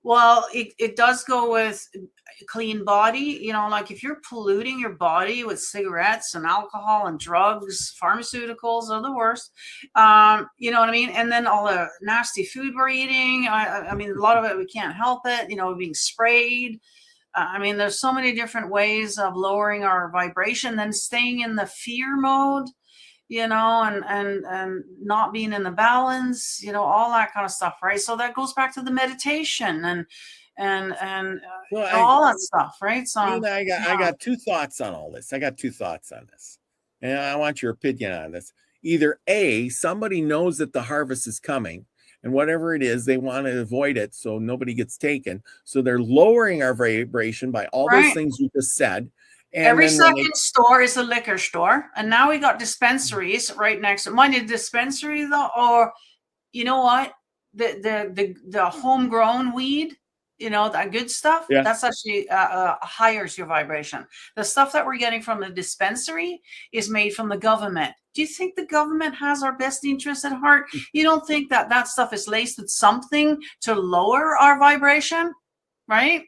Well, it does go with clean body. You know, like if you're polluting your body with cigarettes and alcohol and drugs, pharmaceuticals are the worst. You know what I mean? And then all the nasty food we're eating. I mean, a lot of it, we can't help it. You know, being sprayed. I mean, there's so many different ways of lowering our vibration, then staying in the fear mode, you know, and not being in the balance, you know, all that kind of stuff, right? So that goes back to the meditation and all that stuff, right? So I got two thoughts on all this. And I want your opinion on this. Either A, somebody knows that the harvest is coming, and whatever it is, they want to avoid it so nobody gets taken. So they're lowering our vibration by all those things you just said. And every second store is a liquor store. And now we got dispensaries right next to mind. A dispensary though, or you know what? The homegrown weed, you know, that good stuff, that's actually higher your vibration. The stuff that we're getting from the dispensary is made from the government. Do you think the government has our best interest at heart? You don't think that stuff is laced with something to lower our vibration? Right?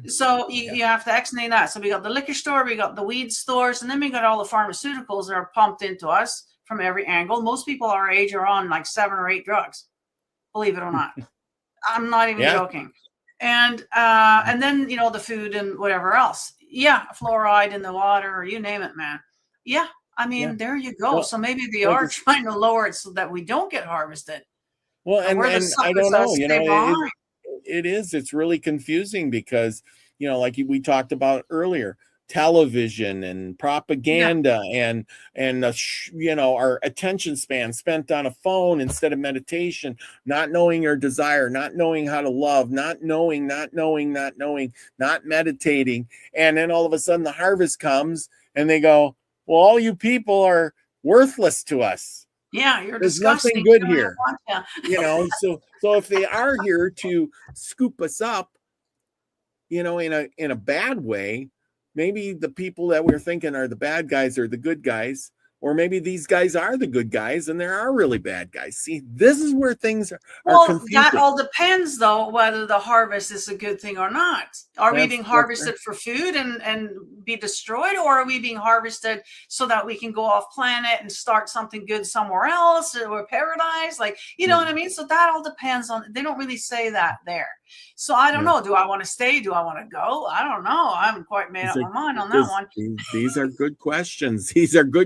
So you have to explain that. So we got the liquor store, we got the weed stores, and then we got all the pharmaceuticals that are pumped into us from every angle. Most people our age are on like 7 or 8 drugs, believe it or not. I'm not even joking. And then, you know, the food and whatever else. Yeah, fluoride in the water, or you name it, man. Yeah, I mean, there you go. Well, so maybe they are trying to lower it so that we don't get harvested. Well, and I don't know, you know, it's really confusing because, you know, like we talked about earlier, television and propaganda and you know, our attention span spent on a phone instead of meditation, not knowing your desire, not knowing how to love, not meditating. And then all of a sudden the harvest comes and they go, well, all you people are worthless to us. Yeah, there's nothing good here. You know, so if they are here to scoop us up, you know, in a bad way, maybe the people that we're thinking are the bad guys are the good guys, or maybe these guys are the good guys and there are really bad guys. See, this is where things are confusing. That all depends, though, whether the harvest is a good thing or not. Are we being harvested for food and be destroyed, or are we being harvested so that we can go off planet and start something good somewhere else, or paradise? Like, you know what I mean? So that all depends on, they don't really say that there. So I don't know. Do I want to stay? Do I want to go? I don't know. I haven't quite made up my mind on that one. These are good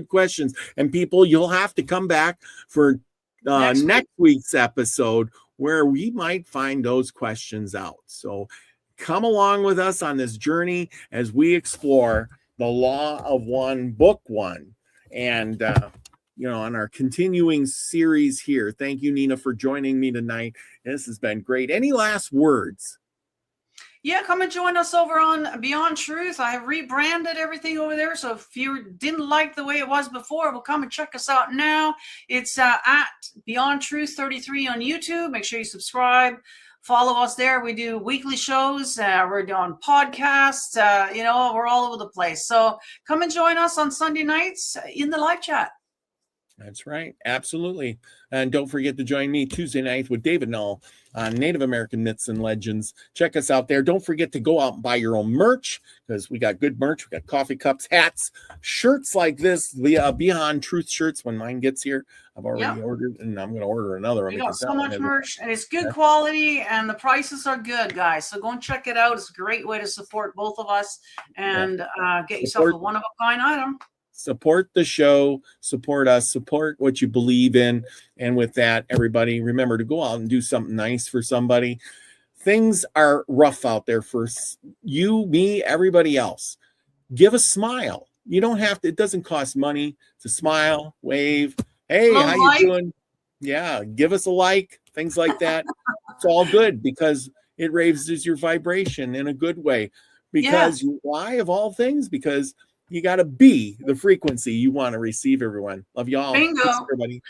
questions. And people, you'll have to come back for next week's episode where we might find those questions out. So come along with us on this journey as we explore the Law of One, Book 1. And on our continuing series here. Thank you, Nina, for joining me tonight. This has been great. Any last words? Yeah, come and join us over on Beyond Truth. I have rebranded everything over there. So if you didn't like the way it was before, well, come and check us out now. It's at Beyond Truth 33 on YouTube. Make sure you subscribe. Follow us there. We do weekly shows. We're doing podcasts. We're all over the place. So come and join us on Sunday nights in the live chat. That's right. Absolutely. And don't forget to join me Tuesday night with David Null on Native American Myths and Legends. Check us out there. Don't forget to go out and buy your own merch, because we got good merch. We got coffee cups, hats, shirts like this, the Beyond Truth shirts. When mine gets here, I've already ordered, and I'm going to order another one. We got so much merch, and it's good quality, and the prices are good, guys. So go and check it out. It's a great way to support both of us and get yourself a one-of-a-kind item. Support the show, support us, support what you believe in. And with that, everybody, remember to go out and do something nice for somebody. Things are rough out there for you, me, everybody else. Give a smile. You don't have to, it doesn't cost money to smile, wave. Hey, how you doing? Yeah, give us a like, things like that. It's all good, because it raises your vibration in a good way. Because why, of all things? Because you got to be the frequency you want to receive, everyone. Love y'all. Bingo. Thanks, everybody.